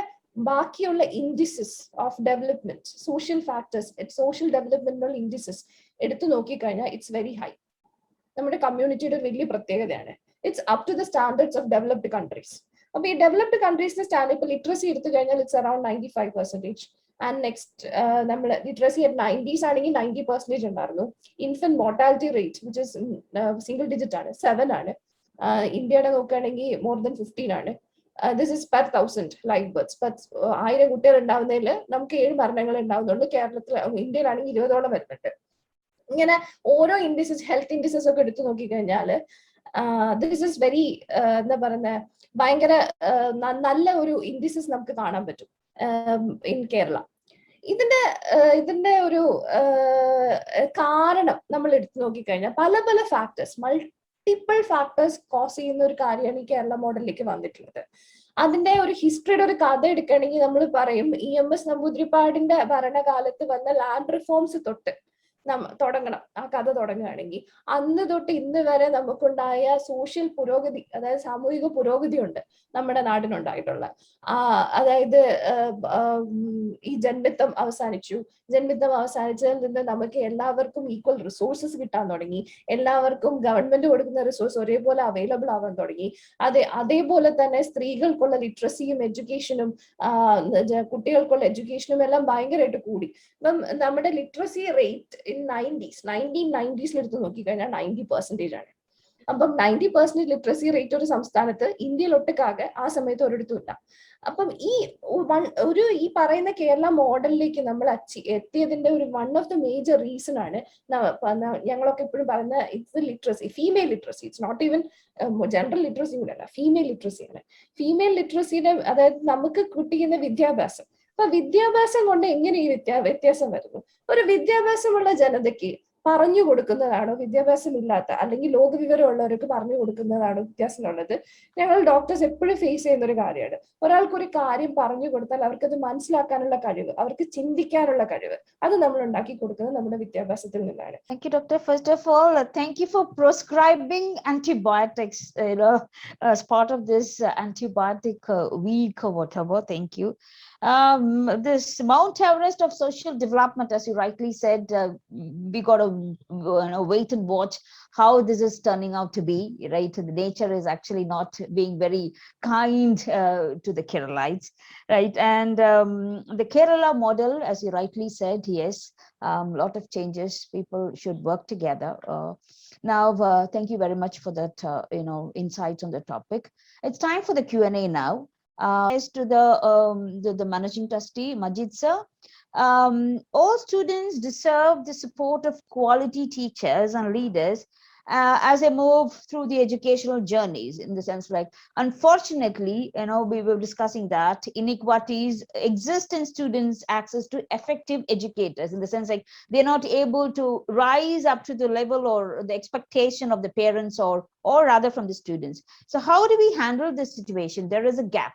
ബാക്കിയുള്ള indices of development, social factors, social ഡെവലപ്മെന്റിനുള്ള ഇൻഡിസസ് എടുത്തു നോക്കിക്കഴിഞ്ഞാൽ ഇറ്റ്സ് വെരി ഹൈ. നമ്മുടെ കമ്മ്യൂണിറ്റിയുടെ ഒരു വലിയ പ്രത്യേകതയാണ്. It's up to the standards of developed countries. അപ്പൊ ഈ ഡെവലപ്ഡ് കൺട്രീസിന്റെ സ്റ്റാൻഡേർഡ് ഇപ്പൊ ലിറ്ററസി എടുത്തു കഴിഞ്ഞാൽ ഇറ്റ്സ് അറൌണ്ട് 95%. ആൻഡ് നെക്സ്റ്റ് നമ്മൾ ലിറ്ററസി 90s ആണെങ്കിൽ 90% ഉണ്ടായിരുന്നു. Infant mortality rate which is single digit ആണ്, 7 ആണ്. ഇന്ത്യയുടെ നോക്കുകയാണെങ്കിൽ മോർ ദൻ 15 ആണ്. This is per 1000 live birth. 1000 കുട്ടികൾ ഉണ്ടാവുന്നതിൽ നമുക്ക് 7 മരണങ്ങൾ ഉണ്ടാവുന്നുണ്ട്. കേരളത്തിൽ ഇന്ത്യയിലാണെങ്കിൽ 20ഓളം വരുന്നുണ്ട്. ഇങ്ങനെ ഓരോ ഇൻഡിസസ്, ഹെൽത്ത് ഇൻഡിസസ് ഒക്കെ എടുത്തു നോക്കിക്കഴിഞ്ഞാല് ദിസ് ഇസ് വെരി എന്താ പറയുന്നത്, ഭയങ്കര നല്ല ഒരു ഇൻഡിസസ് നമുക്ക് കാണാൻ പറ്റും ഇൻ കേരള. ഇതിന്റെ ഒരു കാരണം നമ്മൾ എടുത്തു നോക്കിക്കഴിഞ്ഞാൽ പല പല ഫാക്ടേഴ്സ്, മൾട്ടിപ്പിൾ ഫാക്ടേഴ്സ് കോസ് ചെയ്യുന്ന ഒരു കാര്യമാണ് ഈ കേരള മോഡലിലേക്ക് വന്നിട്ടുള്ളത്. അതിന്റെ ഒരു ഹിസ്റ്ററിയുടെ ഒരു കഥ എടുക്കുകയാണെങ്കിൽ നമ്മൾ പറയും, EMS നമ്പൂതിരിപ്പാടിന്റെ ഭരണകാലത്ത് വന്ന ലാൻഡ് റിഫോംസ് തൊട്ട് തുടങ്ങണം ആ കഥ തുടങ്ങുകയാണെങ്കിൽ. അന്ന് തൊട്ട് ഇന്ന് വരെ നമുക്കുണ്ടായ സോഷ്യൽ പുരോഗതി, അതായത് സാമൂഹിക പുരോഗതി ഉണ്ട് നമ്മുടെ നാടിനുണ്ടായിട്ടുള്ള. അതായത് ഈ ജന്മിത്വം അവസാനിച്ചു. ജന്മിത്വം അവസാനിച്ചതിൽ നിന്ന് നമുക്ക് എല്ലാവർക്കും ഈക്വൽ റിസോഴ്സസ് കിട്ടാൻ തുടങ്ങി. എല്ലാവർക്കും ഗവൺമെന്റ് കൊടുക്കുന്ന റിസോഴ്സ് ഒരേപോലെ അവൈലബിൾ ആവാൻ തുടങ്ങി. അതേപോലെ തന്നെ സ്ത്രീകൾക്കുള്ള ലിറ്ററസിയും എഡ്യൂക്കേഷനും കുട്ടികൾക്കുള്ള എഡ്യൂക്കേഷനും എല്ലാം ഭയങ്കരമായിട്ട് കൂടി. ഇപ്പം നമ്മുടെ ലിറ്ററസി റേറ്റ് ഇൻ 1990s എടുത്ത് നോക്കിക്കഴിഞ്ഞാൽ 90% ആണ്. അപ്പം 90% ലിറ്ററസി റേറ്റ് ഒരു സംസ്ഥാനത്ത് ഇന്ത്യയിൽ ഒട്ടുക്കാകെ ആ സമയത്ത് ഒരിടത്തും ഇല്ല. അപ്പം ഈ പറയുന്ന കേരള മോഡലിലേക്ക് നമ്മൾ എത്തിയതിന്റെ ഒരു one of the major reason ആണ് ഞങ്ങളൊക്കെ എപ്പോഴും പറയുന്ന it's literacy, female literacy. It's not even general literacy കൂടെ അല്ല, ഫീമെയിൽ ലിറ്ററസിയാണ്. ഫീമെയിൽ ലിറ്ററസിയുടെ, അതായത് നമുക്ക് കിട്ടുന്ന വിദ്യാഭ്യാസം. അപ്പൊ വിദ്യാഭ്യാസം കൊണ്ട് എങ്ങനെ ഈ വ്യത്യാസം വരുന്നു? ഒരു വിദ്യാഭ്യാസമുള്ള ജനതയ്ക്ക് പറഞ്ഞു കൊടുക്കുന്നതാണോ വിദ്യാഭ്യാസം ഇല്ലാത്ത അല്ലെങ്കിൽ ലോകവിവരമുള്ളവർക്ക് പറഞ്ഞു കൊടുക്കുന്നതാണോ വ്യത്യാസമുള്ളത്? ഞങ്ങൾ ഡോക്ടേഴ്സ് എപ്പോഴും ഫേസ് ചെയ്യുന്ന ഒരു കാര്യമാണ്. ഒരാൾക്കൊരു കാര്യം പറഞ്ഞു കൊടുത്താൽ അവർക്കത് മനസ്സിലാക്കാനുള്ള കഴിവ്, അവർക്ക് ചിന്തിക്കാനുള്ള കഴിവ്, അത് നമ്മൾ ഉണ്ടാക്കി കൊടുക്കുന്നത് നമ്മുടെ വിദ്യാഭ്യാസത്തിൽ നിന്നാണ്. Thank you, Doctor. First of all, thank you for prescribing antibiotics as part of this antibiotic week or whatever. Thank you. This Mount Everest of social development, as you rightly said, we got to wait and watch how this is turning out to be, right? The nature is actually not being very kind to the Keralites, right? And the Kerala model, as you rightly said, yes, lot of changes. People should work together. Now, thank you very much for that, insights on the topic. It's time for the Q&A now. To the managing trustee, Majid sir. All students deserve the support of quality teachers and leaders as they move through the educational journeys, in the sense, like, unfortunately, we were discussing that inequalities exist in students' access to effective educators, in the sense, like, they're not able to rise up to the level or the expectation of the parents or rather from the students. So how do we handle this situation? There is a gap.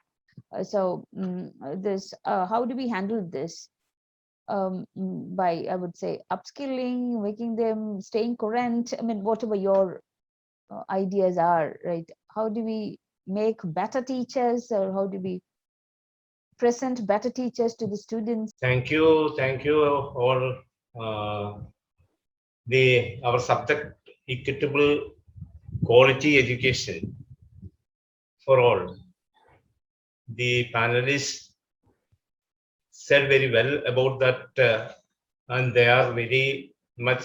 How do we handle this? By, I would say, upskilling, making them staying current. I mean, whatever your ideas are, right? How do we make better teachers, or how do we present better teachers to the students? Thank you all. Our subject, equitable quality education for all. The panelists said very well about that, and they are very much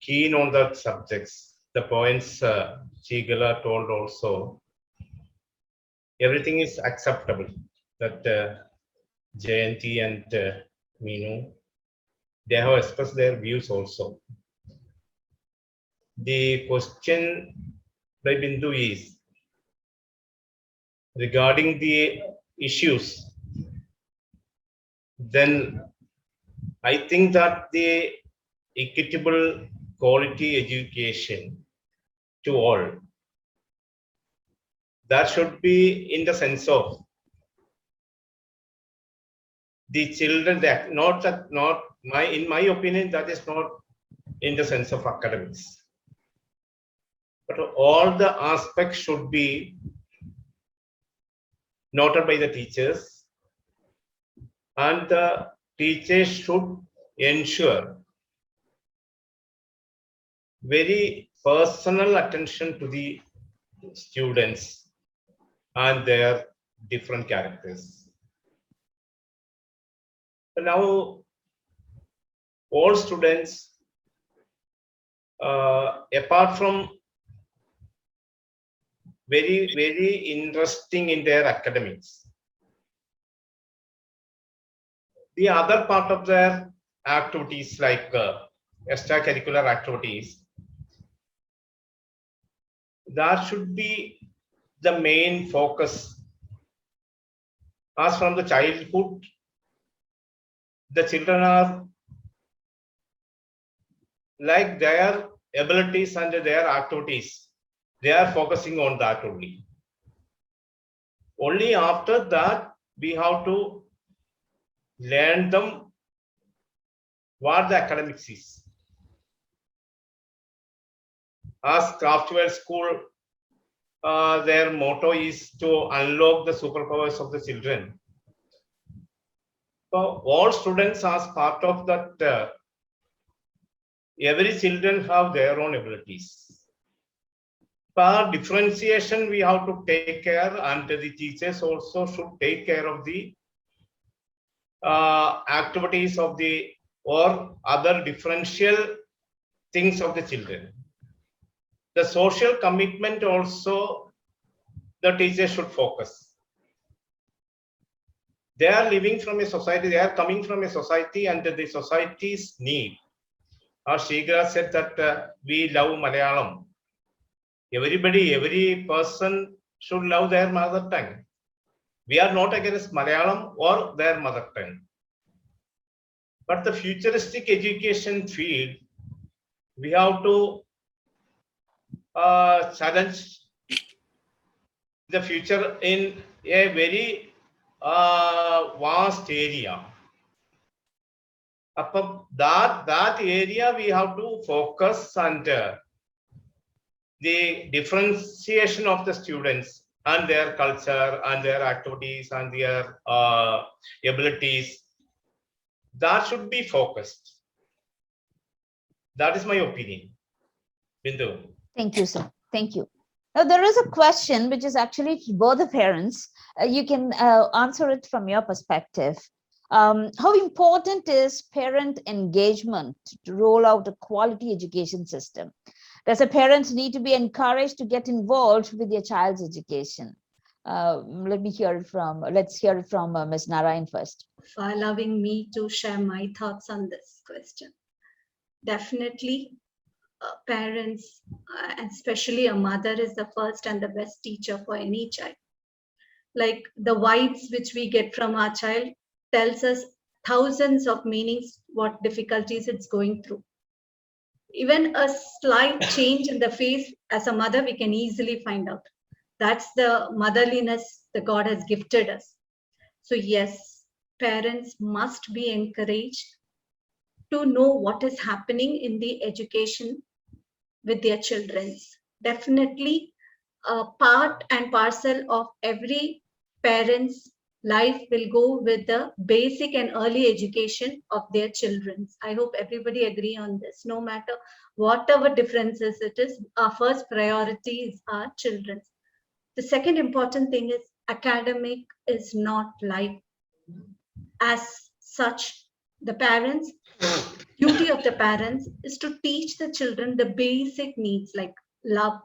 keen on that subjects. The points Chigala told also, everything is acceptable. That Jayanti and Meenu, they have expressed their views also. The question by Bindu is regarding the issues. Then I think that the equitable quality education to all, that should be in the sense of the children, that in my opinion, that is not in the sense of academics, but all the aspects should be noted by the teachers, and the teachers should ensure very personal attention to the students and their different characters. Now, all students, apart from very interesting in their academics, the other part of their activities, like extracurricular activities, that should be the main focus. As from the childhood, the children are like their abilities and their activities, they are focusing on that only. Only after that, we have to learn them what the academics is. As Craftwell School, their motto is to unlock the superpowers of the children. So all students as part of that, every children have their own abilities. For differentiation, we have to take care, and the teachers also should take care of the activities of the or other differential things of the children. The social commitment also, the teachers should focus. They are living from a society, they are coming from a society, and the society's need. As Shigra said that we love Malayalam. Everybody, every person should love their mother tongue. We are not against Malayalam or their mother tongue. But the futuristic education field, we have to challenge the future in a very vast area. That area we have to focus, and the differentiation of the students and their culture and their activities and their abilities, that should be focused. That is my opinion. Bindu. Thank you, sir. Thank you. Now, there is a question which is actually to both the parents. You can answer it from your perspective. How important is parent engagement to roll out a quality education system? Does a parent need to be encouraged to get involved with their child's education? Let's hear it from Ms. Narayan first. For allowing me to share my thoughts on this question. Definitely, parents, especially a mother, is the first and the best teacher for any child. Like the vibes which we get from our child tells us thousands of meanings, what difficulties it's going through. Even a slight change in the face, as a mother, we can easily find out. That's the motherliness the God has gifted us. So yes, parents must be encouraged to know what is happening in the education with their children. definitely a part and parcel of every parent's life will go with the basic and early education of their children. I hope everybody agree on this. No matter whatever differences it is, our first priority is our children. The second important thing is academic is not life as such. The parents, duty of the parents is to teach the children the basic needs like love,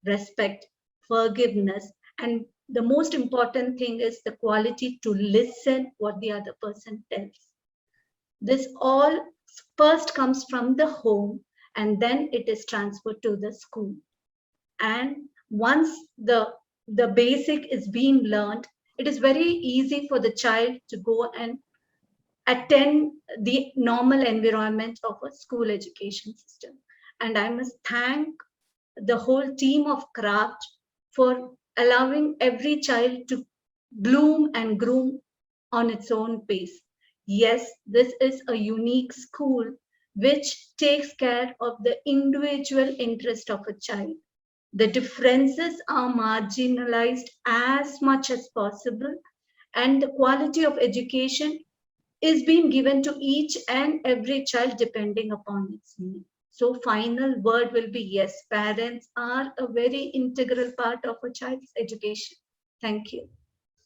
respect, forgiveness, and the most important thing is the quality to listen what the other person tells. This all first comes from the home and then it is transferred to the school. And once the basic is being learned, it is very easy for the child to go and attend the normal environment of a school education system. And I must thank the whole team of Craft for allowing every child to bloom and groom on its own pace. Yes, this is a unique school which takes care of the individual interest of a child. The differences are marginalized as much as possible, and the quality of education is being given to each and every child depending upon its need. So final word will be yes, parents are a very integral part of a child's education. Thank you.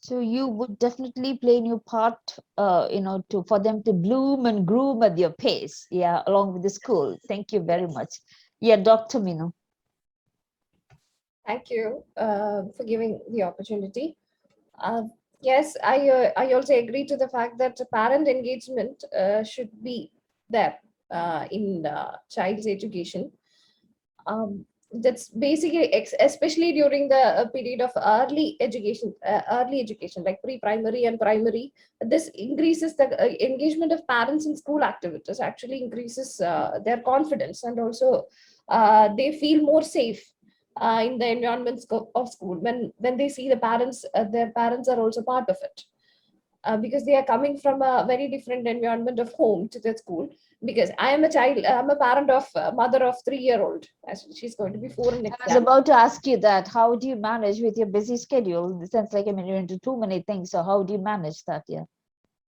So you would definitely play your part, for them to bloom and groom at your pace, along with the school. Thank you very much. Dr. Minu. Thank you for giving the opportunity. Yes, I also agree to the fact that parent engagement should be there in child's education. That's basically, especially during the period of early education, like pre-primary and primary. This increases the engagement of parents in school activities, actually increases their confidence, and also they feel more safe in the environments of school when they see the parents, their parents are also part of it. Because they are coming from a very different environment of home to the school. Because I'm a parent of mother of 3-year-old. She's going to be 4 next I was year. about to ask you that. How do you manage with your busy schedule? It sounds like, you're into too many things. So how do you manage that?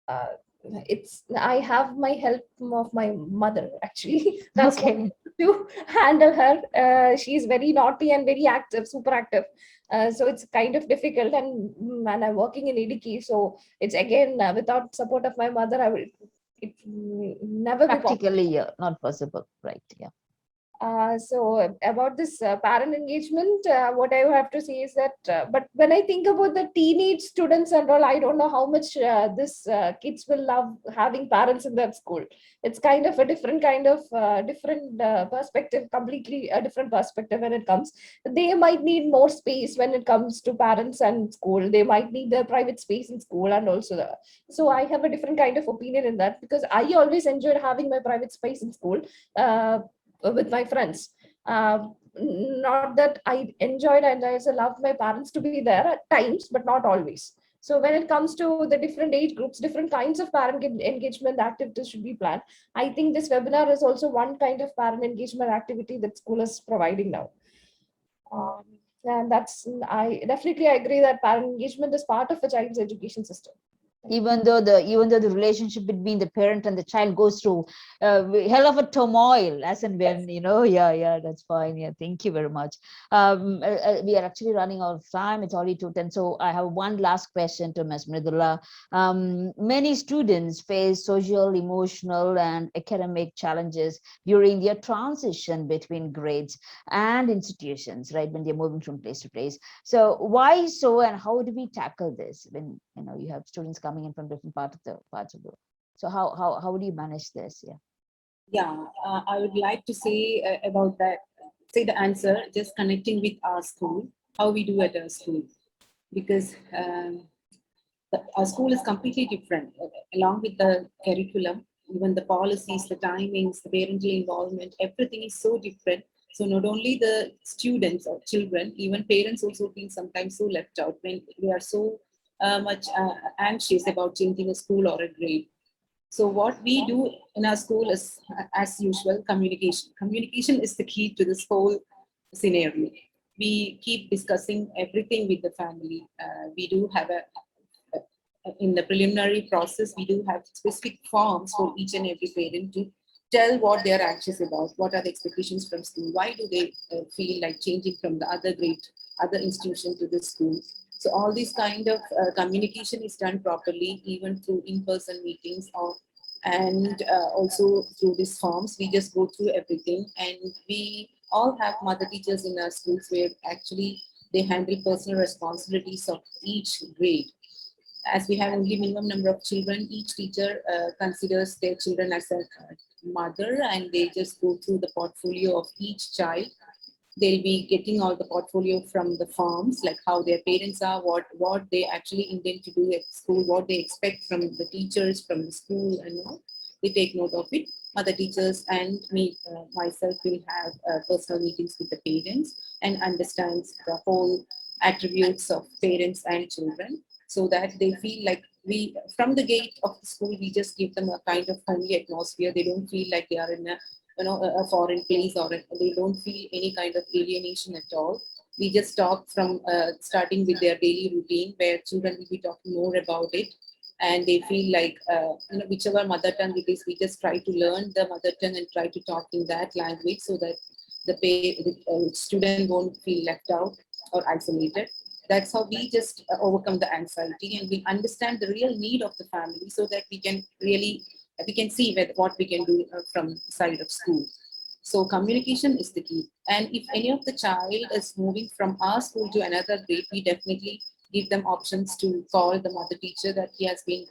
I have my help of my mother, actually. That's Okay. to handle her. She's very naughty and very active, super active. So it's kind of difficult, and I'm working in ADK, so it's again without support of my mother, it never be possible. Practically, not possible, right? Yeah. So about this parent engagement, what I have to say is that, but when I think about the teenage students and all, I don't know how much this kids will love having parents in that school. It's kind of a different kind of different perspective, completely a different perspective when it comes. They might need more space when it comes to parents and school. They might need their private space in school, and also so I have a different kind of opinion in that, because I always enjoyed having my private space in school. With my friends, not that I enjoyed and I also love my parents to be there at times, but not always. So when it comes to the different age groups, different kinds of parent engagement activities should be planned. I think this webinar is also one kind of parent engagement activity that school is providing now. And I definitely agree that parent engagement is part of a child's education system. Even though the relationship between the parent and the child goes through hell of a turmoil, as and when, that's fine. Thank you very much. We are actually running out of time. It's already 2:10. So I have one last question to Ms. Mridula. Many students face social, emotional, and academic challenges during their transition between grades and institutions, right, when they're moving from place to place. So why so, and how do we tackle this when you have students coming in from different parts of the world? So how do you manage this? I would like to say about that, say the answer, just connecting with our school, how we do at our school, because our school is completely different, along with the curriculum, even the policies, the timings, the parental involvement, everything is so different. So not only the students or children, even parents also feel sometimes so left out when we are so much anxious about changing a school or a grade. So what we do in our school is, as usual, communication. Communication is the key to this whole scenario. We keep discussing everything with the family. We do have in the preliminary process, we do have specific forms for each and every parent to tell what they are anxious about, what are the expectations from school, why do they feel like changing from the other institution to this school. So all this kind of communication is done properly, even through in-person meetings and also through these forms. We just go through everything, and we all have mother teachers in our schools where actually they handle personal responsibilities of each grade. As we have only minimum number of children, each teacher considers their children as a mother, and they just go through the portfolio of each child. They'll be getting all the portfolio from the forms, like how their parents are, what they actually intend to do at school, what they expect from the teachers, from the school, and all. They take note of it. Mother teachers and me, myself, will have personal meetings with the parents and understands the whole attributes of parents and children, so that they feel like we, from the gate of the school, we just give them a kind of homely atmosphere. They don't feel like they are in a foreign place, or they don't feel any kind of alienation at all. We just talk from starting with their daily routine, where children will be talking more about it, and they feel like whichever mother tongue it is, we just try to learn the mother tongue and try to talk in that language, so that the student won't feel left out or isolated. That's how we just overcome the anxiety, and we understand the real need of the family, so that we can see what we can do from the side of school. So communication is the key. And if any of the child is moving from our school to another grade, we definitely give them options to call the mother teacher that he has been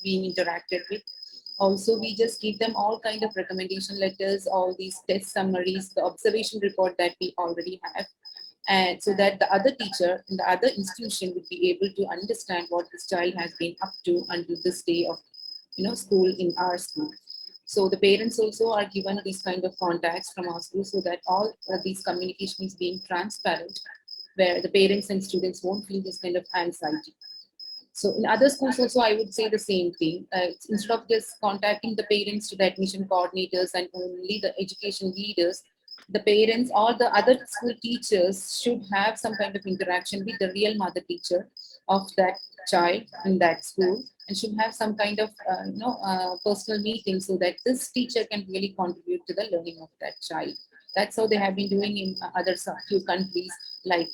being interacted with. Also, we just give them all kind of recommendation letters, all these test summaries, the observation report that we already have, and so that the other teacher in the other institution would be able to understand what this child has been up to until this day of school in our school. So the parents also are given these kind of contacts from our school, so that all of these communication is being transparent, where the parents and students won't feel this kind of anxiety. So in other schools also, I would say the same thing. Instead of just contacting the parents to the admission coordinators and only the education leaders, the parents or the other school teachers should have some kind of interaction with the real mother teacher of that child in that school, and should have some kind of personal meeting, so that this teacher can really contribute to the learning of that child. That's how they have been doing in other few countries like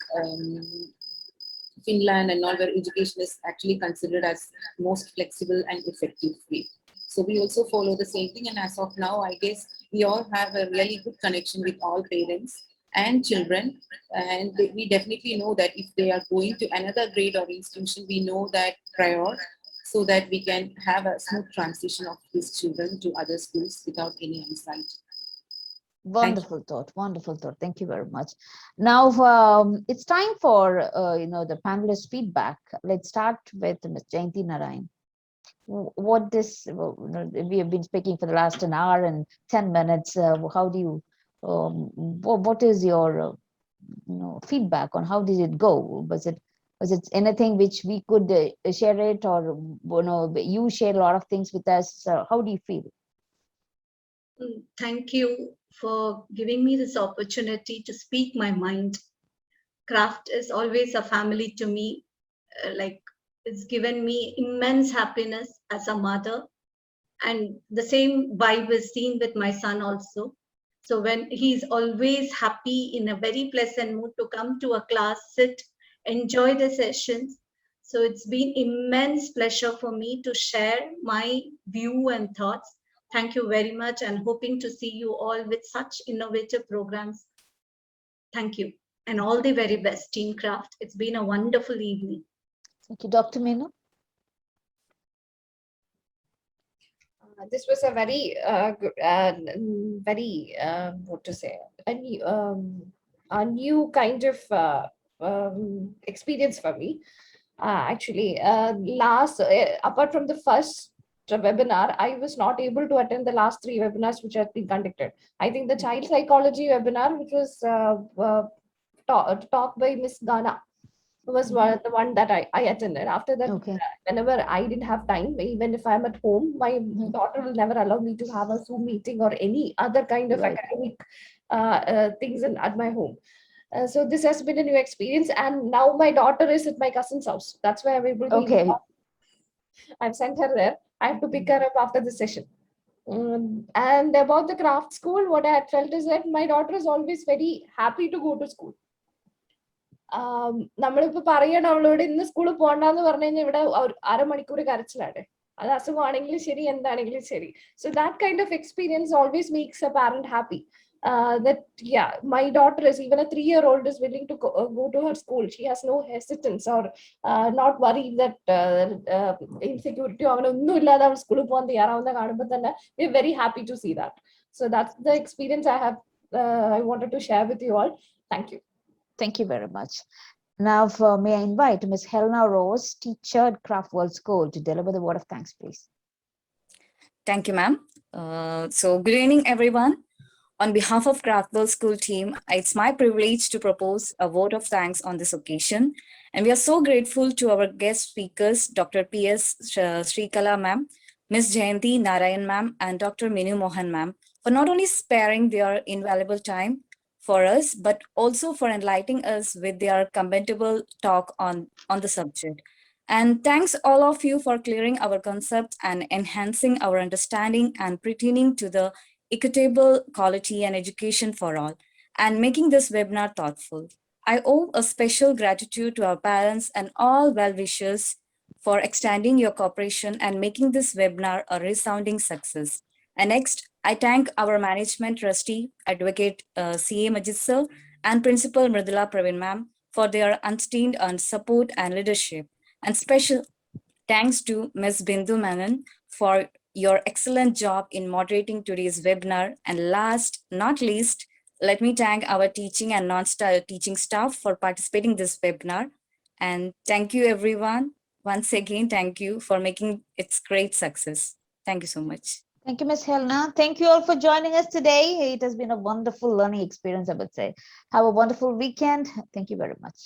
Finland and all, where education is actually considered as most flexible and effective way. So we also follow the same thing, and as of now, I guess we all have a really good connection with all parents and children, and we definitely know that if they are going to another grade or institution, we know that prior, so that we can have a smooth transition of these children to other schools without any anxiety. Wonderful thought. Wonderful thought. Thank you very much. Now it's time for the panelist feedback. Let's start with Ms. Jayanti Narayan. We have been speaking for the last an hour and 10 minutes. How do you? What is your feedback on how did it go? Was it anything which we could share it, or you share a lot of things with us? How do you feel? Thank you for giving me this opportunity to speak my mind. Craft is always a family to me. It's given me immense happiness as a mother, and the same vibe is seen with my son also. So when he's always happy, in a very pleasant mood to come to a class, sit, enjoy the sessions. So it's been immense pleasure for me to share my view and thoughts. Thank you very much, and hoping to see you all with such innovative programs. Thank you, and all the very best, Team Craft. It's been a wonderful evening. Thank you, Dr. Meena. This was a very a new kind of experience for me. Actually, apart from the first webinar, I was not able to attend the last 3 webinars which have been conducted. I think the child psychology webinar, which was taught by Miss Ghana, was the one that I attended. After that, Okay. whenever I didn't have time, even if I'm at home, my daughter will never allow me to have a Zoom meeting or any other kind of Right. academic things at my home. So this has been a new experience, and now my daughter is at my cousin's house. That's why I'm able to. Okay. I've sent her there. I have to pick her up after the session. And about the craft school, what I had felt is that my daughter is always very happy to go to school. നമ്മളിപ്പോ പറയണം അവളോട് ഇന്ന് സ്കൂളിൽ പോകണ്ടെന്ന് പറഞ്ഞു കഴിഞ്ഞാൽ ഇവിടെ അരമണിക്കൂർ കരച്ചിലാണ്. അത് അസുഖമാണെങ്കിലും ശരി എന്താണെങ്കിലും ശരി. So that kind of experience always makes a parent happy. That yeah, my daughter is even a 3-year-old is willing to go to her school. She has no hesitance or not worried that insecurity അങ്ങനെ ഒന്നും ഇല്ലാതെ അവൾ സ്കൂളിൽ പോകാൻ തയ്യാറാവുന്ന കാണുമ്പോൾ തന്നെ we are very happy to see that. So that's the experience I have. I wanted to share with you all. Thank you. Thank you very much. Now, may I invite Ms. Helena Rose, teacher at Craft World School, to deliver the word of thanks, please. Thank you, ma'am. So good evening, everyone. On behalf of Craft World School team, it's my privilege to propose a vote of thanks on this occasion. And we are so grateful to our guest speakers, Dr. P.S. Srikala ma'am, Ms. Jayanti Narayan ma'am, and Dr. Minu Mohan ma'am, for not only sparing their invaluable time for us, but also for enlightening us with their commendable talk on the subject. And thanks all of you for clearing our concepts and enhancing our understanding and pertaining to the equitable quality and education for all, and making this webinar thoughtful. I owe a special gratitude to our parents and all well-wishers for extending your cooperation and making this webinar a resounding success. And next, I thank our management trustee, Advocate C.A. Majid sir, and Principal Mridula Pravin ma'am for their unstained support and leadership. And special thanks to Ms. Bindu Menon for your excellent job in moderating today's webinar. And last, not least, let me thank our teaching and non-teaching staff for participating in this webinar. And thank you, everyone. Once again, thank you for making its great success. Thank you so much. Thank you, Ms. Helena. Thank you all for joining us today. It has been a wonderful learning experience, I would say. Have a wonderful weekend. Thank you very much.